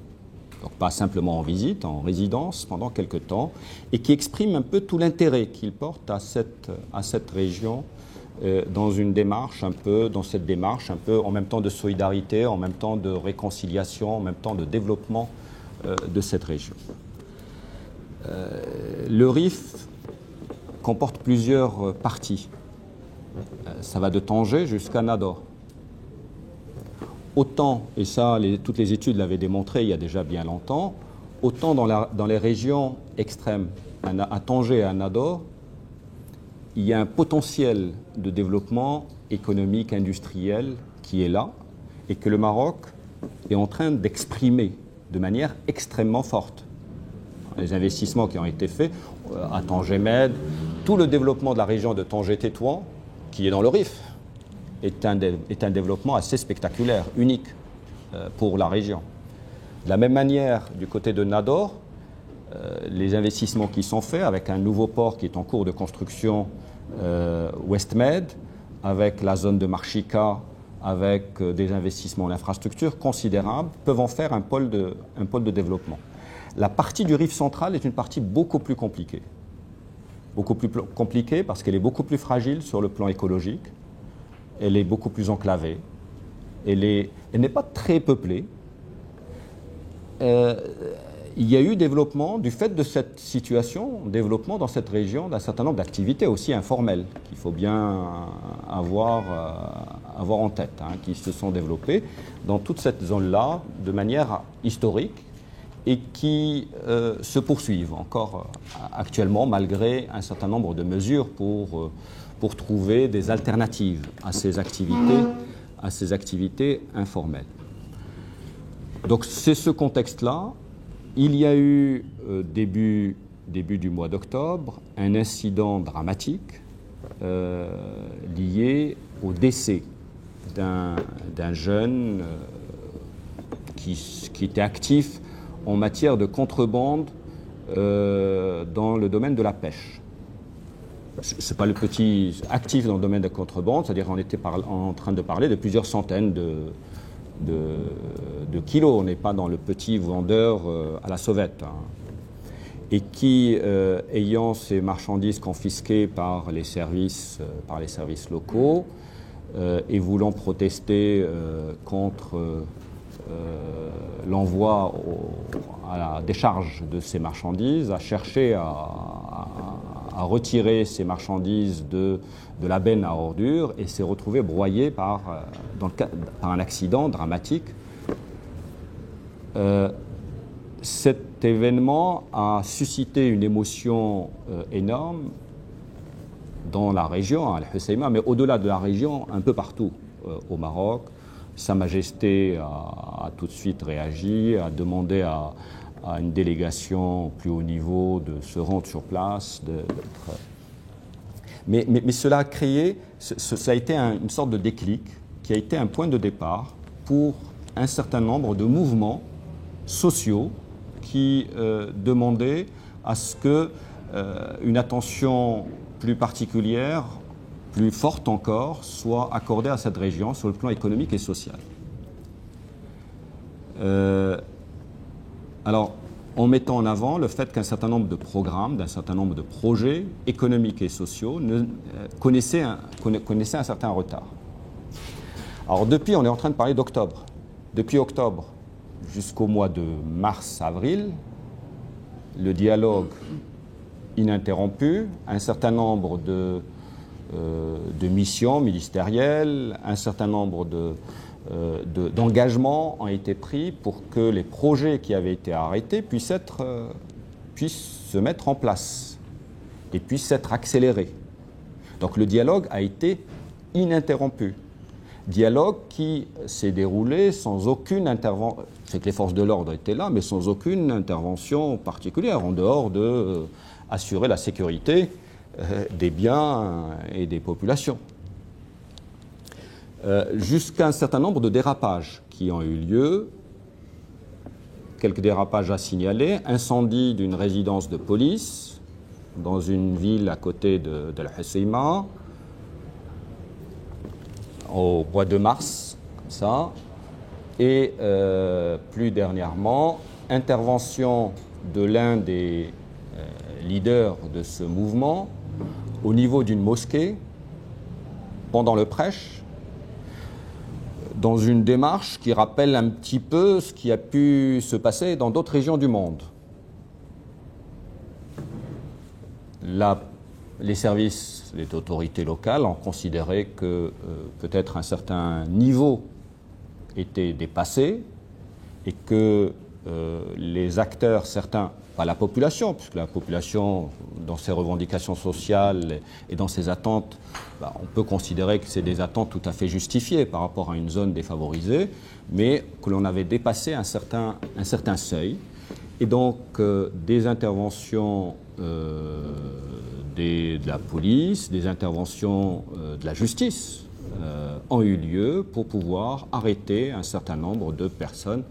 Donc pas simplement en visite, en résidence pendant quelque temps, et qui exprime un peu tout l'intérêt qu'il porte à cette région dans cette démarche un peu en même temps de solidarité, en même temps de réconciliation, en même temps de développement de cette région. Le Rif comporte plusieurs parties. Ça va de Tanger jusqu'à Nador. Autant, et ça toutes les études l'avaient démontré il y a déjà bien longtemps, autant dans les régions extrêmes, à Tanger et à Nador, il y a un potentiel de développement économique, industriel qui est là et que le Maroc est en train d'exprimer de manière extrêmement forte. Les investissements qui ont été faits à Tanger-Med, tout le développement de la région de Tanger-Tétouan, qui est dans le Rif, est un développement assez spectaculaire, unique pour la région. De la même manière, du côté de Nador, les investissements qui sont faits avec un nouveau port qui est en cours de construction, Westmed, avec la zone de Marchika, avec des investissements en infrastructure considérables, peuvent en faire un pôle de développement. La partie du Rif central est une partie beaucoup plus compliquée. Beaucoup plus compliquée parce qu'elle est beaucoup plus fragile sur le plan écologique. Elle est beaucoup plus enclavée. Elle n'est pas très peuplée. Il y a eu développement, du fait de cette situation, développement dans cette région d'un certain nombre d'activités aussi informelles qu'il faut bien avoir en tête, hein, qui se sont développées dans toute cette zone-là de manière historique et qui se poursuivent encore actuellement malgré un certain nombre de mesures pour trouver des alternatives à ces activités informelles. Donc c'est ce contexte-là. Il y a eu, début du mois d'octobre, un incident dramatique lié au décès d'un jeune qui était actif en matière de contrebande dans le domaine de la pêche. Ce n'est pas le petit actif dans le domaine de la contrebande, c'est-à-dire qu'on était en train de parler de plusieurs centaines de kilos. On n'est pas dans le petit vendeur à la sauvette. Hein. Et qui, ayant ces marchandises confisquées par les services locaux et voulant protester contre l'envoi à la décharge de ces marchandises, a cherché à retirer ces marchandises de la benne à ordures et s'est retrouvé broyé par un accident dramatique. Cet événement a suscité une émotion énorme dans la région, à Al Hoceima, mais au-delà de la région, un peu partout au Maroc. Sa Majesté a tout de suite réagi, a demandé à une délégation au plus haut niveau de se rendre sur place. Mais cela a créé, ça a été une sorte de déclic qui a été un point de départ pour un certain nombre de mouvements sociaux qui demandaient à ce qu'une attention plus particulière plus forte encore soit accordée à cette région sur le plan économique et social. Alors, en mettant en avant le fait qu'un certain nombre de programmes, d'un certain nombre de projets économiques et sociaux connaissaient un certain retard. Alors depuis, on est en train de parler d'octobre. Depuis octobre jusqu'au mois de mars-avril, le dialogue ininterrompu, un certain nombre de missions ministérielles, un certain nombre d'engagements ont été pris pour que les projets qui avaient été arrêtés puissent se mettre en place et puissent être accélérés. Donc le dialogue a été ininterrompu. Dialogue qui s'est déroulé sans aucune intervention. C'est que les forces de l'ordre étaient là, mais sans aucune intervention particulière, en dehors d'assurer la sécurité des biens et des populations. Jusqu'à un certain nombre de dérapages qui ont eu lieu. Quelques dérapages à signaler. Incendie d'une résidence de police dans une ville à côté de la Hoceima au mois de mars, comme ça. Et plus dernièrement, intervention de l'un des leaders de ce mouvement au niveau d'une mosquée pendant le prêche, dans une démarche qui rappelle un petit peu ce qui a pu se passer dans d'autres régions du monde. Les services, les autorités locales ont considéré que peut-être un certain niveau était dépassé et que les acteurs, certains, pas la population, puisque la population, dans ses revendications sociales et dans ses attentes, on peut considérer que c'est des attentes tout à fait justifiées par rapport à une zone défavorisée, mais que l'on avait dépassé un certain seuil. Et donc, des interventions de la police, des interventions de la justice ont eu lieu pour pouvoir arrêter un certain nombre de personnes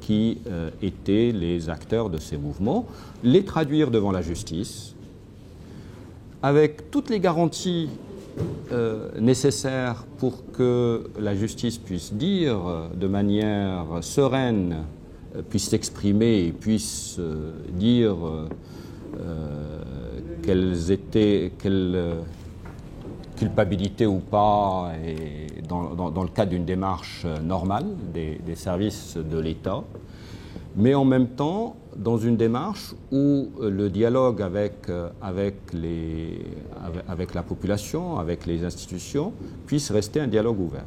qui étaient les acteurs de ces mouvements, les traduire devant la justice, avec toutes les garanties nécessaires pour que la justice puisse dire de manière sereine, puisse s'exprimer et puisse dire quelle culpabilité ou pas, et dans le cadre d'une démarche normale des services de l'État, mais en même temps dans une démarche où le dialogue avec la population, avec les institutions, puisse rester un dialogue ouvert.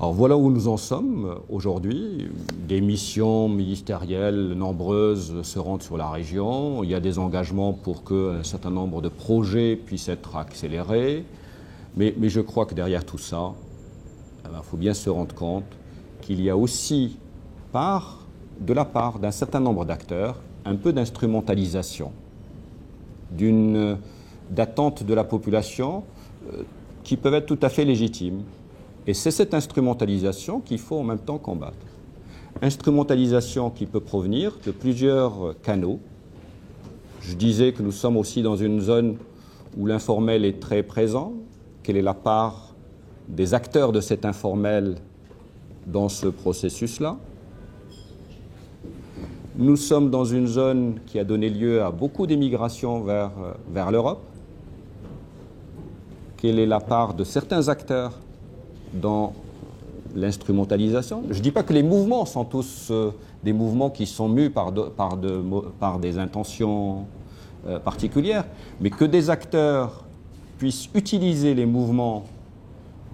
Alors voilà où nous en sommes aujourd'hui. Des missions ministérielles nombreuses se rendent sur la région. Il y a des engagements pour qu'un certain nombre de projets puissent être accélérés. Mais je crois que derrière tout ça, il faut bien se rendre compte qu'il y a aussi, de la part d'un certain nombre d'acteurs, un peu d'instrumentalisation, d'attente de la population qui peuvent être tout à fait légitimes. Et c'est cette instrumentalisation qu'il faut en même temps combattre. Instrumentalisation qui peut provenir de plusieurs canaux. Je disais que nous sommes aussi dans une zone où l'informel est très présent. Quelle est la part des acteurs de cet informel dans ce processus-là? Nous sommes dans une zone qui a donné lieu à beaucoup d'émigration vers l'Europe. Quelle est la part de certains acteurs dans l'instrumentalisation? Je ne dis pas que les mouvements sont tous des mouvements qui sont mus par des intentions particulières, mais que des acteurs puissent utiliser les mouvements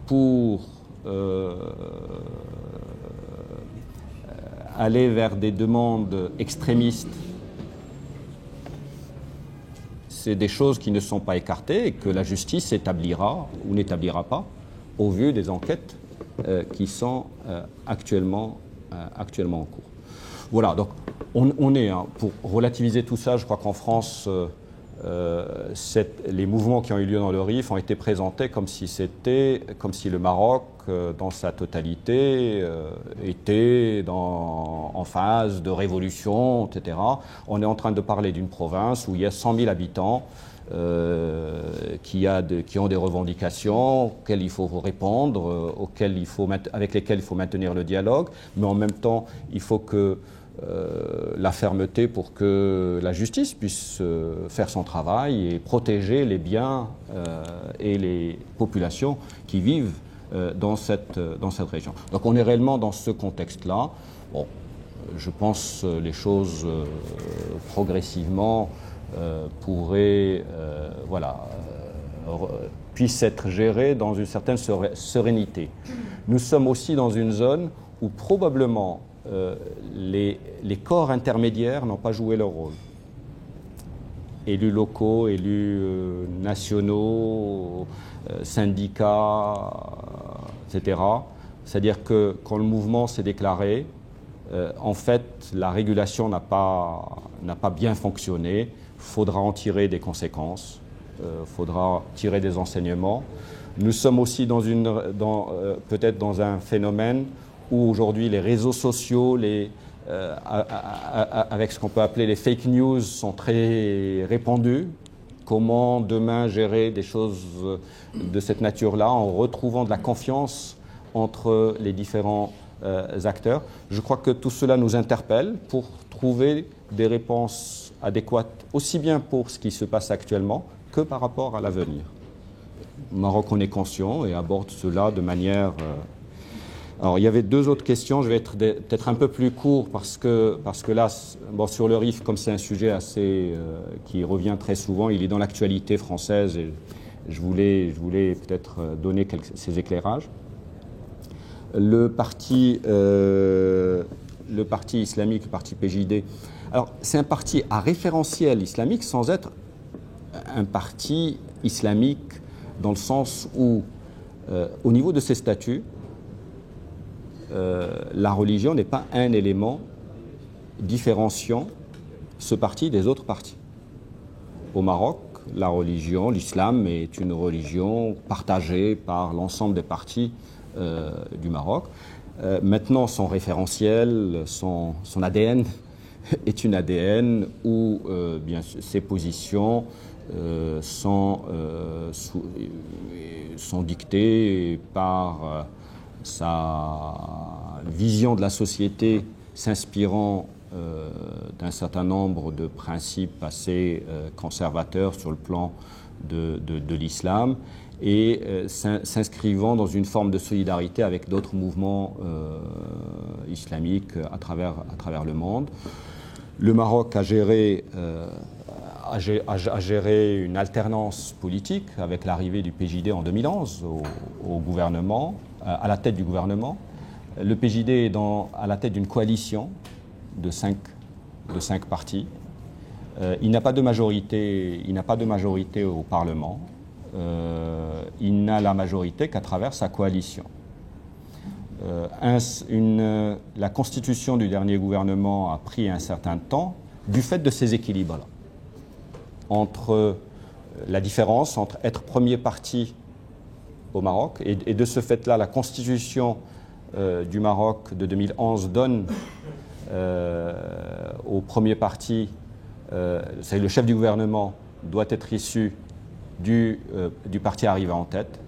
pour aller vers des demandes extrémistes, c'est des choses qui ne sont pas écartées et que la justice établira ou n'établira pas au vu des enquêtes qui sont actuellement en cours. Voilà, donc on est, pour relativiser tout ça, je crois qu'en France, les mouvements qui ont eu lieu dans le Rif ont été présentés comme si le Maroc, dans sa totalité, était en phase de révolution, etc. On est en train de parler d'une province où il y a 100 000 habitants qui ont des revendications auxquelles il faut répondre, avec lesquelles il faut maintenir le dialogue, mais en même temps, il faut que la fermeté pour que la justice puisse faire son travail et protéger les biens et les populations qui vivent dans cette région. Donc on est réellement dans ce contexte-là. Bon, je pense les choses progressivement pourraient, puissent être gérées dans une certaine sérénité. Nous sommes aussi dans une zone où probablement les corps intermédiaires n'ont pas joué leur rôle. Élus locaux, élus nationaux, syndicats, etc. C'est-à-dire que quand le mouvement s'est déclaré, en fait, la régulation n'a pas bien fonctionné. Il faudra en tirer des conséquences, faudra tirer des enseignements. Nous sommes aussi peut-être dans un phénomène où aujourd'hui les réseaux sociaux, avec ce qu'on peut appeler les fake news, sont très répandus. Comment demain gérer des choses de cette nature-là en retrouvant de la confiance entre les différents acteurs. Je crois que tout cela nous interpelle pour trouver des réponses adéquates, aussi bien pour ce qui se passe actuellement que par rapport à l'avenir. Le Maroc en est conscient et aborde cela de manière... Alors, il y avait deux autres questions. Je vais être peut-être un peu plus court parce que là, sur le RIF, comme c'est un sujet qui revient très souvent, il est dans l'actualité française et je voulais peut-être donner ces éclairages. Le parti islamique, le parti PJD, alors c'est un parti à référentiel islamique sans être un parti islamique dans le sens où, au niveau de ses statuts, la religion n'est pas un élément différenciant ce parti des autres partis. Au Maroc, la religion, l'islam est une religion partagée par l'ensemble des partis du Maroc. Maintenant, son référentiel, son ADN est une ADN où bien sûr, ses positions sont dictées par sa vision de la société s'inspirant d'un certain nombre de principes assez conservateurs sur le plan de l'islam et s'inscrivant dans une forme de solidarité avec d'autres mouvements islamiques à travers le monde. Le Maroc a géré une alternance politique avec l'arrivée du PJD en 2011 au gouvernement, à la tête du gouvernement. Le PJD est à la tête d'une coalition de cinq partis. Il n'a pas de majorité au Parlement. Il n'a la majorité qu'à travers sa coalition. La constitution du dernier gouvernement a pris un certain temps du fait de ces équilibres-là. La différence entre être premier parti au Maroc et de ce fait-là, la constitution du Maroc de 2011 donne au premier parti, c'est le chef du gouvernement doit être issu du parti arrivé en tête.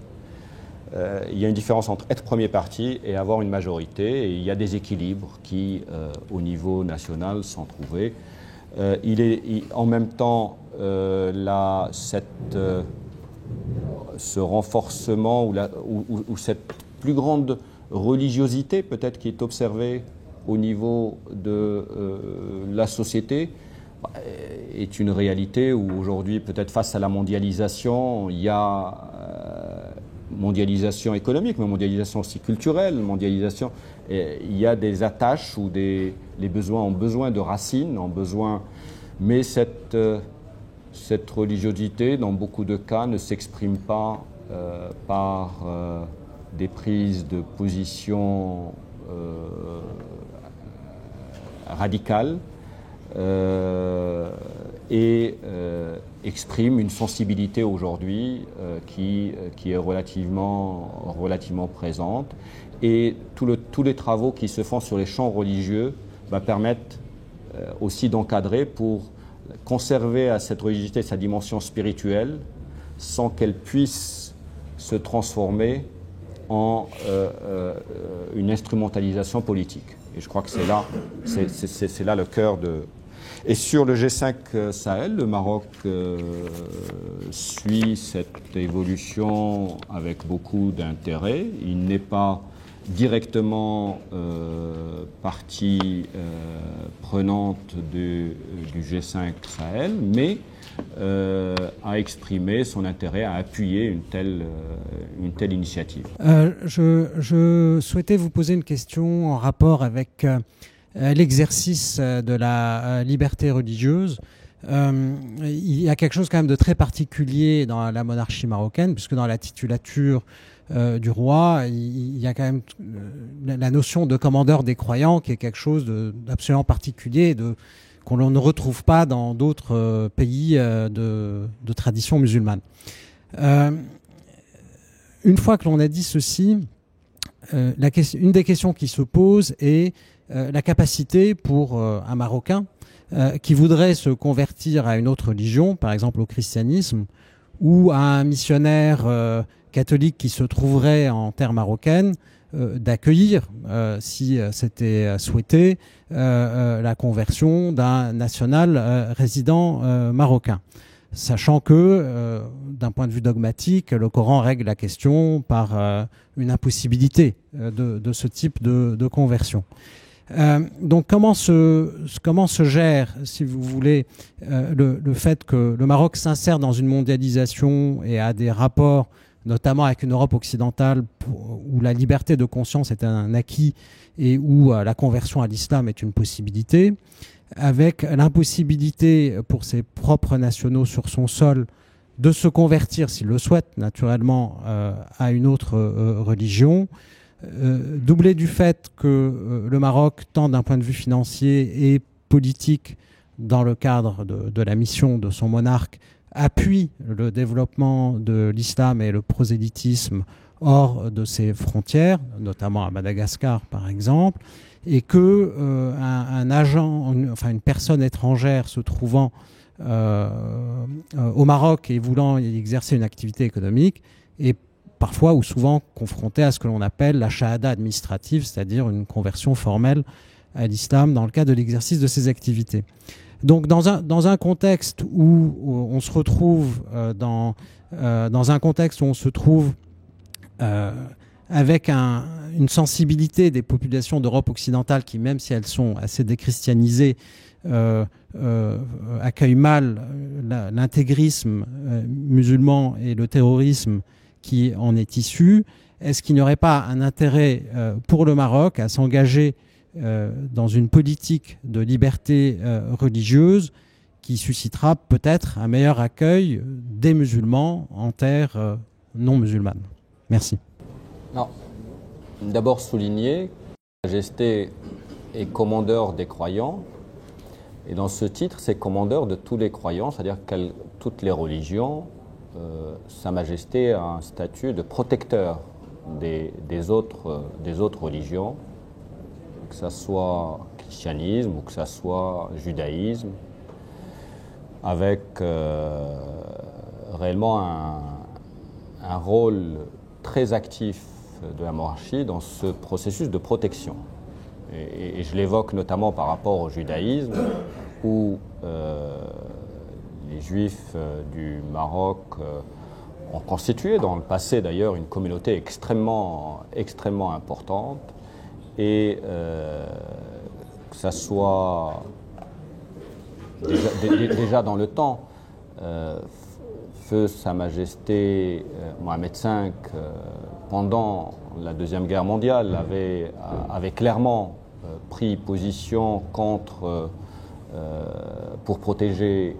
Il y a une différence entre être premier parti et avoir une majorité, et il y a des équilibres qui, au niveau national, sont trouvés. En même temps, ce renforcement ou cette plus grande religiosité peut-être qui est observée au niveau de la société est une réalité où aujourd'hui, peut-être face à la mondialisation, il y a mondialisation économique, mais mondialisation aussi culturelle, il y a des attaches où les besoins ont besoin de racines, mais cette religiosité, dans beaucoup de cas, ne s'exprime pas par des prises de position radicales et exprime une sensibilité aujourd'hui qui est relativement présente. Et tous les travaux qui se font sur les champs religieux permettent aussi d'encadrer pour conserver à cette religiosité sa dimension spirituelle sans qu'elle puisse se transformer en une instrumentalisation politique. Et je crois que c'est là le cœur de... Et sur le G5 Sahel, le Maroc suit cette évolution avec beaucoup d'intérêt. Il n'est pas directement partie prenante du G5 Sahel, mais a exprimé son intérêt à appuyer une telle initiative. Je souhaitais vous poser une question en rapport avec l'exercice de la liberté religieuse. Il y a quelque chose quand même de très particulier dans la monarchie marocaine, puisque dans la titulature du roi, il y a quand même la notion de commandeur des croyants qui est quelque chose d'absolument particulier, qu'on ne retrouve pas dans d'autres pays de tradition musulmane. Une fois que l'on a dit ceci, une des questions qui se pose est la capacité pour un Marocain qui voudrait se convertir à une autre religion, par exemple au christianisme, ou à un missionnaire catholique qui se trouverait en terre marocaine, d'accueillir, si c'était souhaité, la conversion d'un national résident marocain. Sachant que, d'un point de vue dogmatique, le Coran règle la question par une impossibilité de ce type de conversion. Donc comment se gère, si vous voulez, le fait que le Maroc s'insère dans une mondialisation et a des rapports, notamment avec une Europe occidentale où la liberté de conscience est un acquis et où la conversion à l'islam est une possibilité, avec l'impossibilité pour ses propres nationaux sur son sol de se convertir, s'ils le souhaitent naturellement, à une autre religion, doublé du fait que le Maroc, tant d'un point de vue financier et politique, dans le cadre de la mission de son monarque, appuie le développement de l'islam et le prosélytisme hors de ses frontières, notamment à Madagascar par exemple, et que un agent, une personne étrangère se trouvant au Maroc et voulant y exercer une activité économique est parfois ou souvent confronté à ce que l'on appelle la shahada administrative, c'est-à-dire une conversion formelle à l'islam dans le cadre de l'exercice de ses activités. Donc dans un contexte où on se retrouve avec une sensibilité des populations d'Europe occidentale qui, même si elles sont assez déchristianisées, accueillent mal l'intégrisme musulman et le terrorisme qui en est issu, est-ce qu'il n'y aurait pas un intérêt pour le Maroc à s'engager dans une politique de liberté religieuse qui suscitera peut-être un meilleur accueil des musulmans en terre non musulmane? Merci. D'abord souligner que Sa Majesté est commandeur des croyants, et dans ce titre, c'est commandeur de tous les croyants, c'est-à-dire toutes les religions. Sa Majesté a un statut de protecteur des autres religions, que ce soit christianisme ou que ce soit judaïsme, avec réellement un rôle très actif de la monarchie dans ce processus de protection. Et je l'évoque notamment par rapport au judaïsme, où les Juifs du Maroc ont constitué dans le passé d'ailleurs une communauté extrêmement importante, et que ça soit déjà dans le temps, feu Sa Majesté Mohamed V, pendant la Deuxième Guerre mondiale, avait clairement pris position pour protéger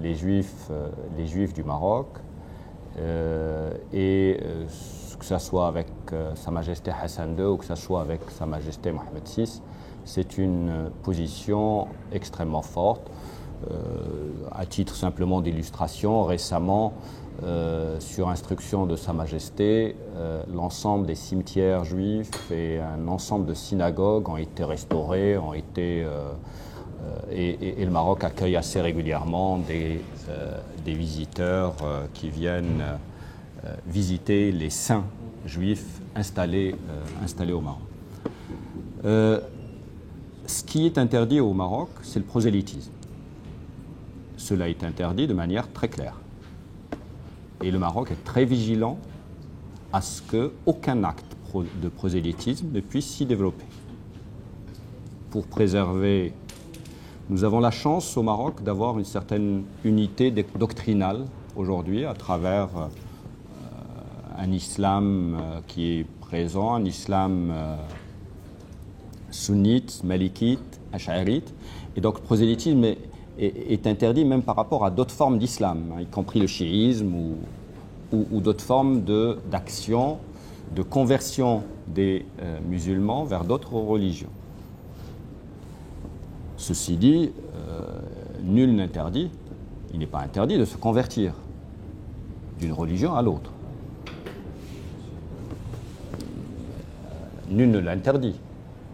les Juifs du Maroc, et que ce soit avec Sa Majesté Hassan II ou que ce soit avec Sa Majesté Mohamed VI, c'est une position extrêmement forte. À titre simplement d'illustration, récemment, sur instruction de Sa Majesté, l'ensemble des cimetières juifs et un ensemble de synagogues ont été restaurés, ont été et le Maroc accueille assez régulièrement des visiteurs qui viennent visiter les saints juifs installés au Maroc. Ce qui est interdit au Maroc, c'est le prosélytisme. Cela est interdit de manière très claire. Et le Maroc est très vigilant à ce qu'aucun acte de prosélytisme ne puisse s'y développer. Pour préserver, nous avons la chance au Maroc d'avoir une certaine unité doctrinale aujourd'hui à travers un islam qui est présent, un islam sunnite, malikite, ash'arite. Et donc le prosélytisme est interdit même par rapport à d'autres formes d'islam, y compris le chiisme ou d'autres formes d'action, de conversion des musulmans vers d'autres religions. Ceci dit, nul n'interdit, il n'est pas interdit de se convertir d'une religion à l'autre. Nul ne l'interdit.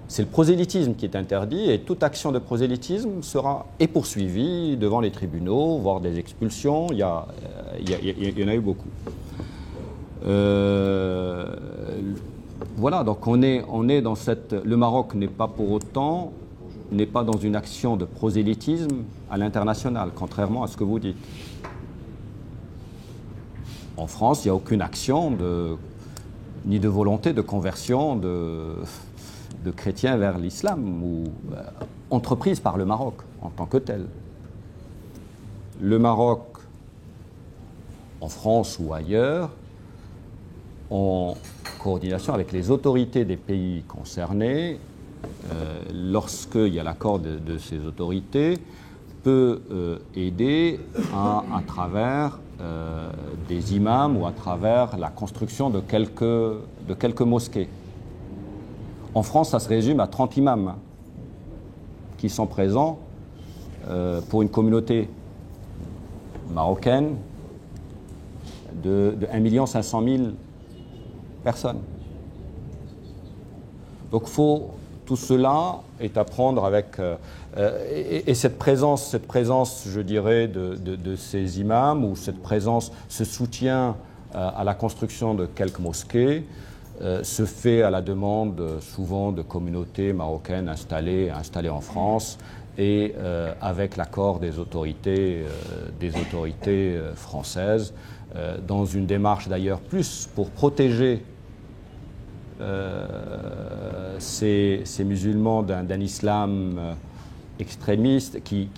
C'est le prosélytisme qui est interdit et toute action de prosélytisme est poursuivie devant les tribunaux, voire des expulsions. Il y en a eu beaucoup. Voilà, donc on est dans cette... Le Maroc n'est pas pour autant, n'est pas dans une action de prosélytisme à l'international, contrairement à ce que vous dites. En France, il n'y a aucune action ni de volonté de conversion de chrétiens vers l'islam ou entreprise par le Maroc en tant que tel. Le Maroc, en France ou ailleurs, en coordination avec les autorités des pays concernés, lorsqu'il y a l'accord de ces autorités, peut aider à travers des imams ou à travers la construction de quelques mosquées. En France, ça se résume à 30 imams qui sont présents pour une communauté marocaine de 1 500 000 personnes. Donc tout cela est à prendre avec... et cette présence, je dirais, de ces imams, ou cette présence, ce soutien à la construction de quelques mosquées, se fait à la demande souvent de communautés marocaines installées en France et avec l'accord des autorités françaises, dans une démarche d'ailleurs plus pour protéger ces musulmans d'un islam extrémiste qui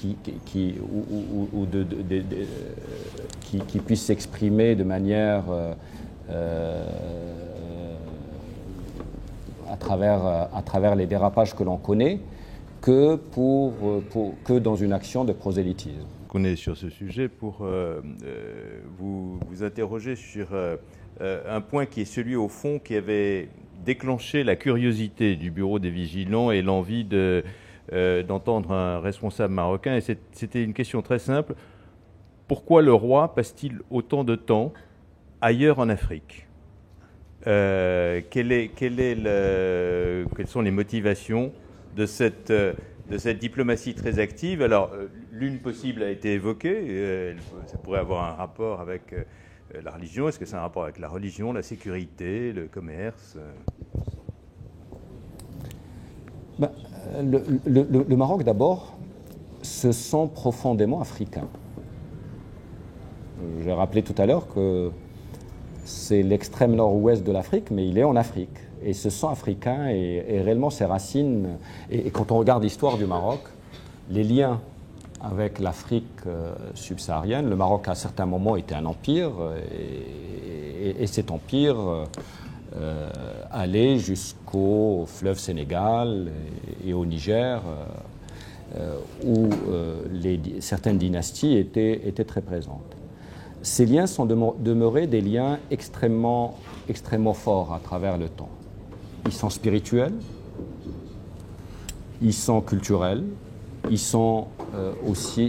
puisse s'exprimer de manière à travers les dérapages que l'on connaît, que dans une action de prosélytisme. On est sur ce sujet pour vous interroger sur un point qui est celui au fond qui avait déclenché la curiosité du Bureau des vigilants et l'envie d'entendre un responsable marocain. Et c'était une question très simple. Pourquoi le roi passe-t-il autant de temps ailleurs en Afrique ? Quelles sont les motivations de cette diplomatie très active? Alors, l'une possible a été évoquée, ça pourrait avoir un rapport avec la religion. Est-ce que c'est un rapport avec la religion, la sécurité, le commerce? Le Maroc, d'abord, se sent profondément africain. J'ai rappelé tout à l'heure que c'est l'extrême nord-ouest de l'Afrique, mais il est en Afrique. Et se sent africain et réellement ses racines. Et quand on regarde l'histoire du Maroc, les liens avec l'Afrique subsaharienne, le Maroc à un certain moment était un empire, et cet empire allait jusqu'au fleuve Sénégal et au Niger, où certaines dynasties étaient très présentes. Ces liens sont demeurés des liens extrêmement forts à travers le temps. Ils sont spirituels, ils sont culturels, il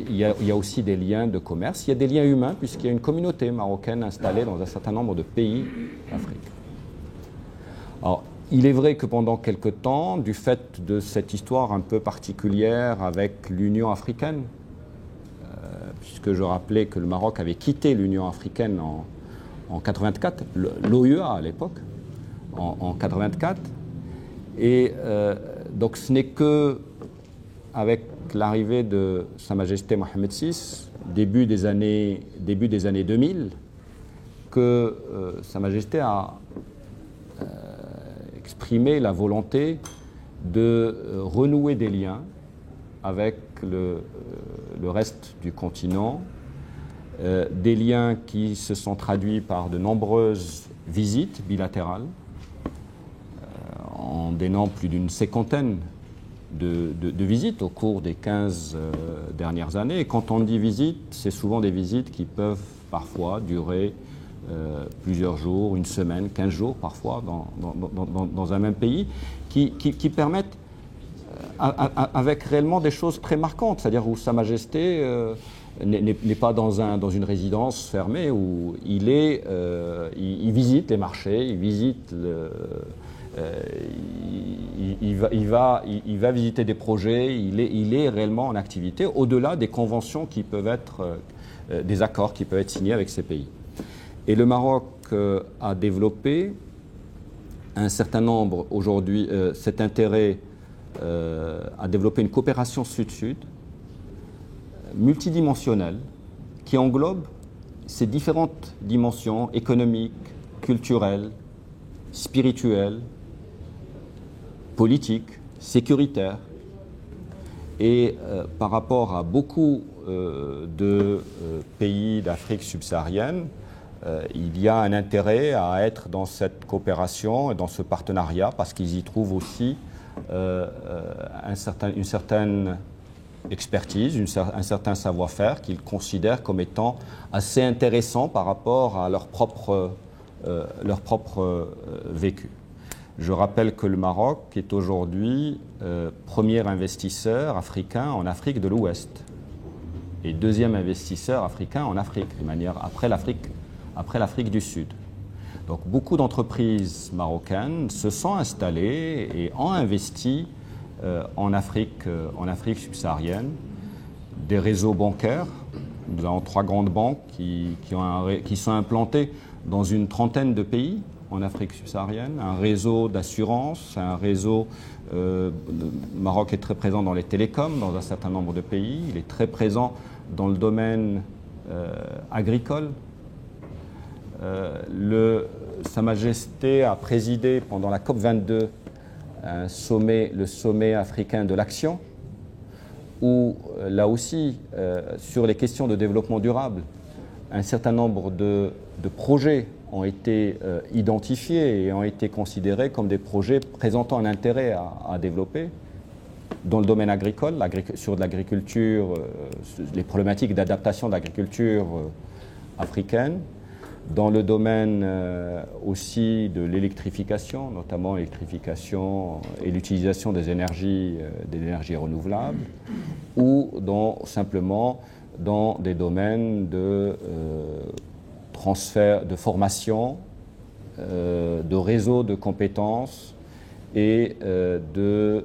y a aussi des liens de commerce, il y a des liens humains puisqu'il y a une communauté marocaine installée dans un certain nombre de pays d'Afrique. Alors, Il est vrai que pendant quelque temps, du fait de cette histoire un peu particulière avec l'Union africaine, puisque je rappelais que le Maroc avait quitté l'Union africaine en 84, l'OUA à l'époque, en 84, et donc ce n'est que avec l'arrivée de Sa Majesté Mohamed VI, début des années 2000, que Sa Majesté a exprimé la volonté de renouer des liens avec le reste du continent, des liens qui se sont traduits par de nombreuses visites bilatérales, en dénombre plus d'une cinquantaine de visites au cours des 15 dernières années. Et quand on dit visite, c'est souvent des visites qui peuvent parfois durer plusieurs jours, une semaine, 15 jours parfois dans un même pays, qui permettent avec réellement des choses très marquantes, c'est-à-dire où Sa Majesté n'est pas dans une résidence fermée, où il visite les marchés, il visite il va visiter des projets, il est réellement en activité, au-delà des conventions qui peuvent être, des accords qui peuvent être signés avec ces pays. Et le Maroc a développé un certain nombre, aujourd'hui, cet intérêt a développé une coopération sud-sud multidimensionnelle qui englobe ces différentes dimensions économiques, culturelles, spirituelles, politiques, sécuritaires. Et par rapport à beaucoup de pays d'Afrique subsaharienne, il y a un intérêt à être dans cette coopération et dans ce partenariat parce qu'ils y trouvent aussi une certaine expertise, un certain savoir-faire qu'ils considèrent comme étant assez intéressant par rapport à leur propre vécu. Je rappelle que le Maroc est aujourd'hui premier investisseur africain en Afrique de l'Ouest et deuxième investisseur africain en Afrique, de manière après l'Afrique du Sud. Donc beaucoup d'entreprises marocaines se sont installées et ont investi en Afrique subsaharienne, des réseaux bancaires. Nous avons 3 grandes banques qui sont implantées dans une trentaine de pays en Afrique subsaharienne, un réseau d'assurance, un réseau. Le Maroc est très présent dans les télécoms, dans un certain nombre de pays. Il est très présent dans le domaine agricole. Sa Majesté a présidé pendant la COP22 le sommet africain de l'action, où là aussi, sur les questions de développement durable, un certain nombre de projets ont été identifiés et ont été considérés comme des projets présentant un intérêt à développer dans le domaine agricole, sur de l'agriculture, les problématiques d'adaptation de l'agriculture africaine, dans le domaine aussi de l'électrification, notamment l'électrification et l'utilisation des énergies renouvelables, ou simplement dans des domaines de transfert, de formation, de réseau de compétences et de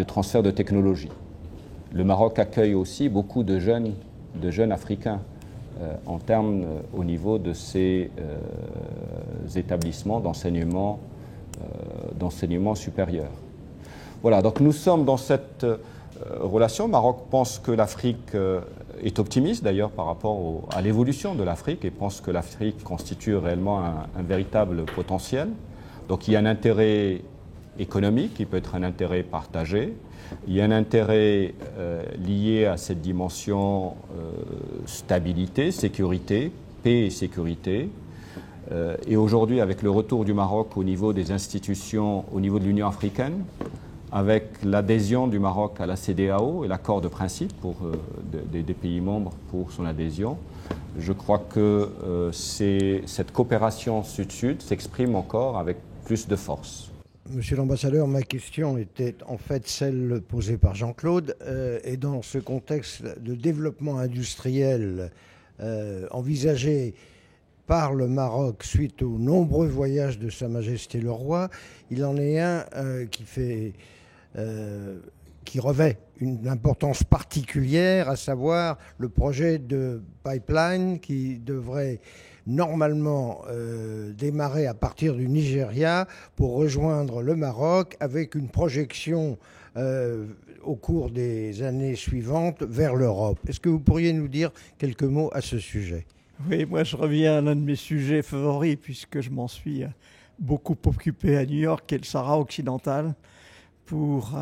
transfert de technologies. Le Maroc accueille aussi beaucoup de jeunes africains en termes au niveau de ces établissements d'enseignement supérieur. Voilà, donc nous sommes dans cette relation. Le Maroc pense que l'Afrique est optimiste d'ailleurs par rapport à l'évolution de l'Afrique et pense que l'Afrique constitue réellement un véritable potentiel. Donc il y a un intérêt économique qui peut être un intérêt partagé. Il y a un intérêt lié à cette dimension stabilité, sécurité, paix et sécurité. Et aujourd'hui, avec le retour du Maroc au niveau des institutions, au niveau de l'Union africaine, avec l'adhésion du Maroc à la CEDEAO et l'accord de principe des pays membres pour son adhésion, je crois que cette coopération sud-sud s'exprime encore avec plus de force. Monsieur l'ambassadeur, ma question était en fait celle posée par Jean-Claude. Et dans ce contexte de développement industriel envisagé par le Maroc suite aux nombreux voyages de Sa Majesté le Roi. Il en est un qui revêt une importance particulière, à savoir le projet de pipeline qui devrait normalement démarrer à partir du Nigeria pour rejoindre le Maroc, avec une projection au cours des années suivantes vers l'Europe. Est-ce que vous pourriez nous dire quelques mots à ce sujet ? Oui, moi je reviens à l'un de mes sujets favoris, puisque je m'en suis beaucoup occupé à New York, qui est le Sahara occidental, pour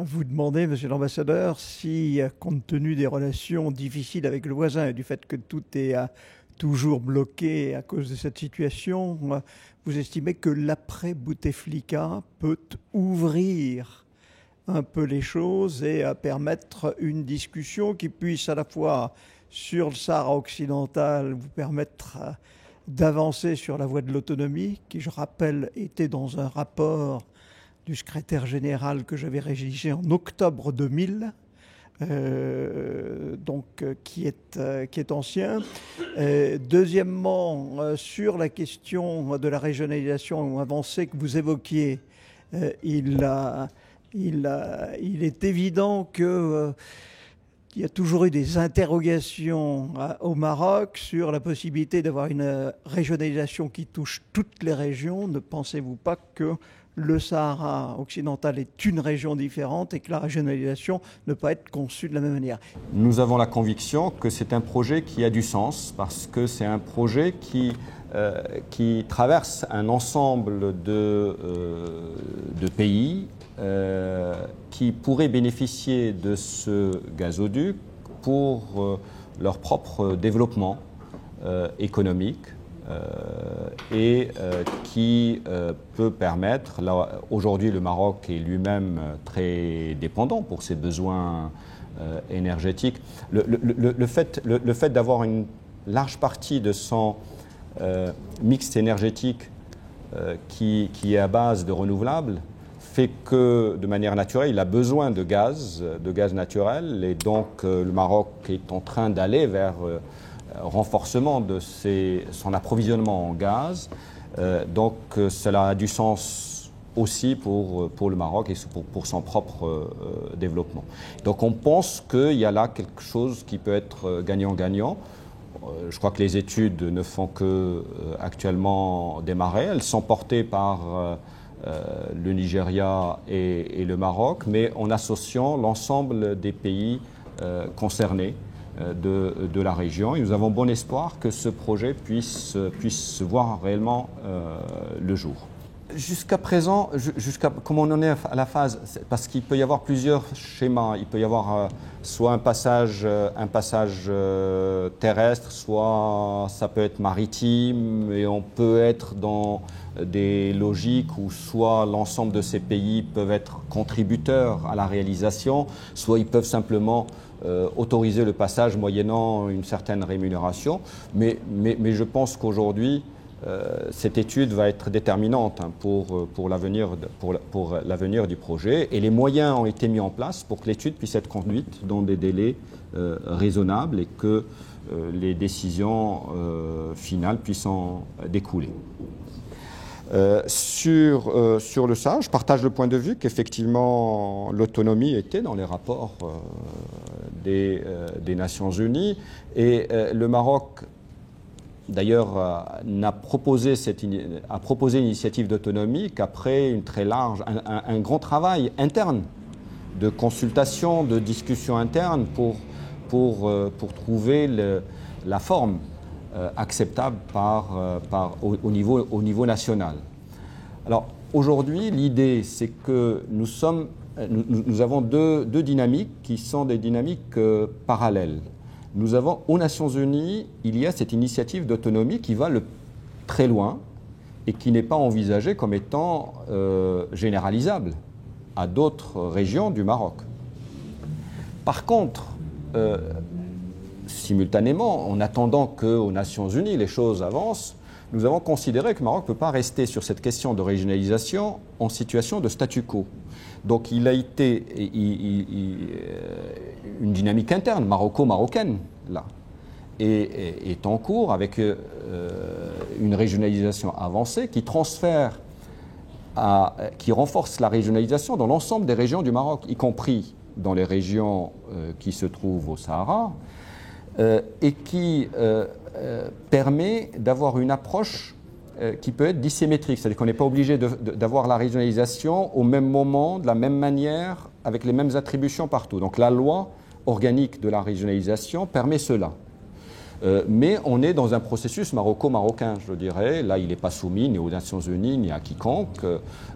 vous demander, monsieur l'ambassadeur, si, compte tenu des relations difficiles avec le voisin et du fait que tout est toujours bloqué à cause de cette situation, vous estimez que l'après-Bouteflika peut ouvrir un peu les choses et permettre une discussion qui puisse à la fois sur le Sahara occidental vous permettre d'avancer sur la voie de l'autonomie, qui, je rappelle, était dans un rapport du secrétaire général que j'avais rédigé en octobre 2000, qui est ancien. Deuxièmement, sur la question de la régionalisation avancée que vous évoquiez, il est évident que il y a toujours eu des interrogations au Maroc sur la possibilité d'avoir une régionalisation qui touche toutes les régions. Ne pensez-vous pas que le Sahara occidental est une région différente et que la régionalisation ne peut être conçue de la même manière? Nous avons la conviction que c'est un projet qui a du sens, parce que c'est un projet qui traverse un ensemble de pays qui pourraient bénéficier de ce gazoduc pour leur propre développement économique et qui peut permettre, là aujourd'hui le Maroc est lui-même très dépendant pour ses besoins énergétiques. Le fait d'avoir une large partie de son mix énergétique qui est à base de renouvelables fait que, de manière naturelle, il a besoin de gaz naturel, et donc le Maroc est en train d'aller vers renforcement de son approvisionnement en gaz. Donc cela a du sens aussi pour le Maroc et pour son propre développement. Donc on pense qu'il y a là quelque chose qui peut être gagnant-gagnant. Je crois que les études ne font que actuellement démarrer. Elles sont portées par le Nigeria et le Maroc, mais en associant l'ensemble des pays concernés de la région. Et nous avons bon espoir que ce projet puisse voir réellement le jour. Jusqu'à présent, comme on en est à la phase, parce qu'il peut y avoir plusieurs schémas. Il peut y avoir soit un passage terrestre, soit ça peut être maritime, et on peut être dans des logiques où soit l'ensemble de ces pays peuvent être contributeurs à la réalisation, soit ils peuvent simplement autoriser le passage moyennant une certaine rémunération. Mais je pense qu'aujourd'hui, cette étude va être déterminante pour l'avenir du projet, et les moyens ont été mis en place pour que l'étude puisse être conduite dans des délais raisonnables et que les décisions finales puissent en découler. Sur le ça, je partage le point de vue qu'effectivement l'autonomie était dans les rapports des Nations Unies, et le Maroc d'ailleurs a proposé une initiative d'autonomie qu'après un grand travail interne de consultation, de discussion interne pour trouver la forme acceptable au niveau national. Alors aujourd'hui, l'idée c'est que nous avons deux dynamiques qui sont des dynamiques parallèles. Nous avons, aux Nations Unies, il y a cette initiative d'autonomie qui va très loin et qui n'est pas envisagée comme étant généralisable à d'autres régions du Maroc. Par contre, simultanément, en attendant qu'aux Nations Unies les choses avancent, nous avons considéré que le Maroc ne peut pas rester sur cette question de régionalisation en situation de statu quo. Donc il a été une dynamique interne, maroco-marocaine, là. est en cours avec une régionalisation avancée qui qui renforce la régionalisation dans l'ensemble des régions du Maroc, y compris dans les régions qui se trouvent au Sahara, et qui permet d'avoir une approche qui peut être dissymétrique, c'est-à-dire qu'on n'est pas obligé d'avoir la régionalisation au même moment, de la même manière, avec les mêmes attributions partout. Donc la loi organique de la régionalisation permet cela. Mais on est dans un processus maroco-marocain, je dirais. Là, il n'est pas soumis ni aux Nations Unies, ni à quiconque.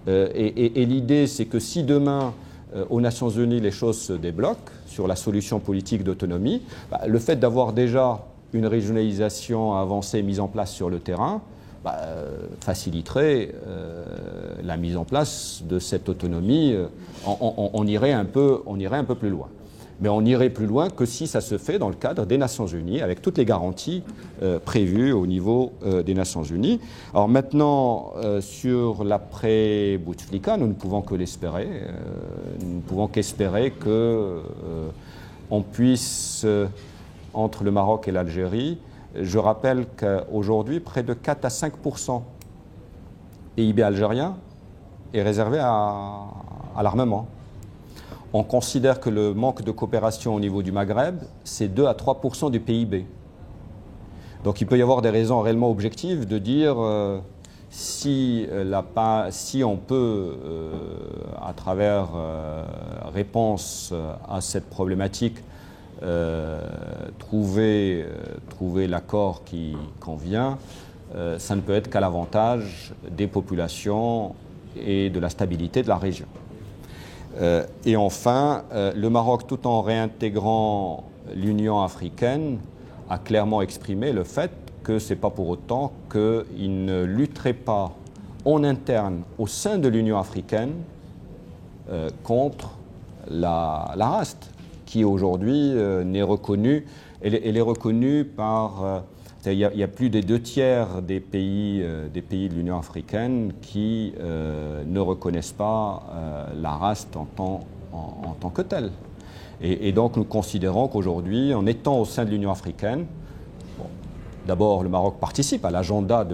Et l'idée, c'est que si demain, aux Nations Unies, les choses se débloquent sur la solution politique d'autonomie, le fait d'avoir déjà une régionalisation avancée mise en place sur le terrain faciliterait la mise en place de cette autonomie. On irait un peu plus loin. Mais on irait plus loin que si ça se fait dans le cadre des Nations Unies, avec toutes les garanties prévues au niveau des Nations Unies. Alors maintenant, sur l'après-Bouteflika, nous ne pouvons que l'espérer. Nous ne pouvons qu'espérer qu'on puisse, entre le Maroc et l'Algérie, je rappelle qu'aujourd'hui, près de 4 à 5% PIB algérien est réservé à l'armement. On considère que le manque de coopération au niveau du Maghreb, c'est 2 à 3% du PIB. Donc il peut y avoir des raisons réellement objectives de dire si on peut, à travers réponse à cette problématique, trouver l'accord qui convient, ça ne peut être qu'à l'avantage des populations et de la stabilité de la région. Et enfin, le Maroc, tout en réintégrant l'Union africaine, a clairement exprimé le fait que ce n'est pas pour autant qu'il ne lutterait pas en interne au sein de l'Union africaine contre la RAST, qui aujourd'hui n'est reconnue. Elle est reconnue par... il y a plus des 2/3 des pays de l'Union africaine qui ne reconnaissent pas la RAST en tant que telle. Et donc nous considérons qu'aujourd'hui, en étant au sein de l'Union africaine, d'abord le Maroc participe à l'agenda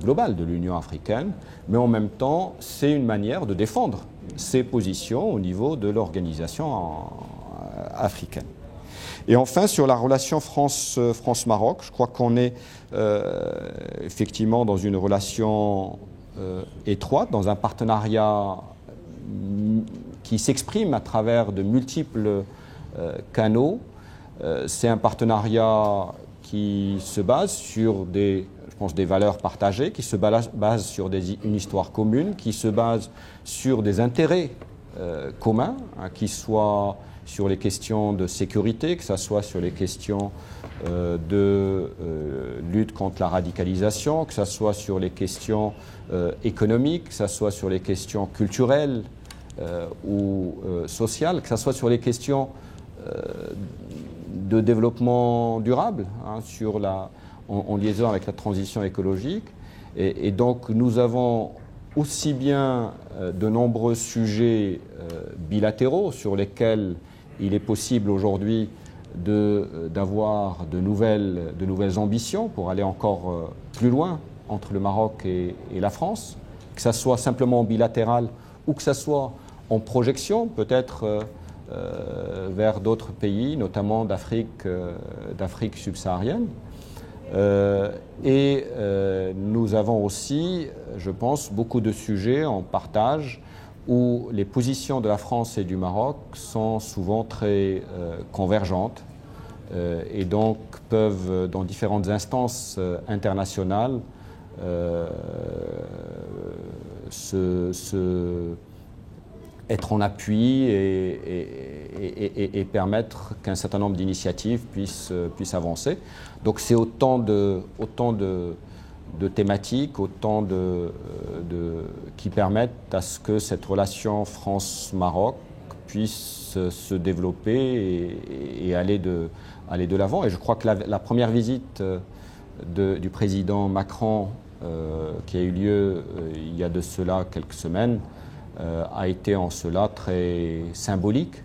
global de l'Union africaine, mais en même temps, c'est une manière de défendre ses positions au niveau de l'organisation africaine. Et enfin, sur la relation France-Maroc, je crois qu'on est effectivement dans une relation étroite, dans un partenariat qui s'exprime à travers de multiples canaux. C'est un partenariat qui se base sur des valeurs partagées, qui se base sur une histoire commune, qui se base sur des intérêts communs, qui soient sur les questions de sécurité, que ce soit sur les questions de lutte contre la radicalisation, que ce soit sur les questions économiques, que ce soit sur les questions culturelles ou sociales, que ce soit sur les questions de développement durable, en liaison avec la transition écologique. Et donc nous avons aussi bien de nombreux sujets bilatéraux sur lesquels il est possible aujourd'hui d'avoir de nouvelles ambitions pour aller encore plus loin entre le Maroc et la France, que ça soit simplement bilatéral ou que ça soit en projection peut-être vers d'autres pays, notamment d'Afrique subsaharienne. Et nous avons aussi, je pense, beaucoup de sujets en partage où les positions de la France et du Maroc sont souvent très convergentes et donc peuvent, dans différentes instances internationales, être en appui et permettre qu'un certain nombre d'initiatives puissent avancer. Donc c'est autant de thématiques, qui permettent à ce que cette relation France-Maroc puisse se développer et aller de l'avant. Et je crois que la première visite du président Macron, qui a eu lieu il y a de cela quelques semaines, a été en cela très symbolique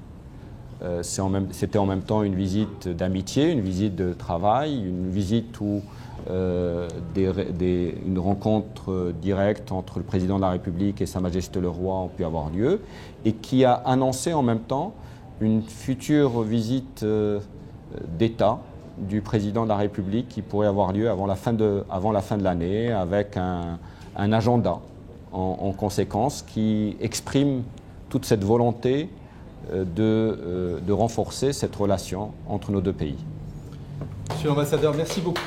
C'était en même temps une visite d'amitié, une visite de travail, une visite où une rencontre directe entre le président de la République et Sa Majesté le Roi ont pu avoir lieu, et qui a annoncé en même temps une future visite d'État du président de la République qui pourrait avoir lieu avant la fin de l'année, avec un agenda en conséquence qui exprime toute cette volonté de renforcer cette relation entre nos deux pays. Monsieur l'ambassadeur, merci beaucoup.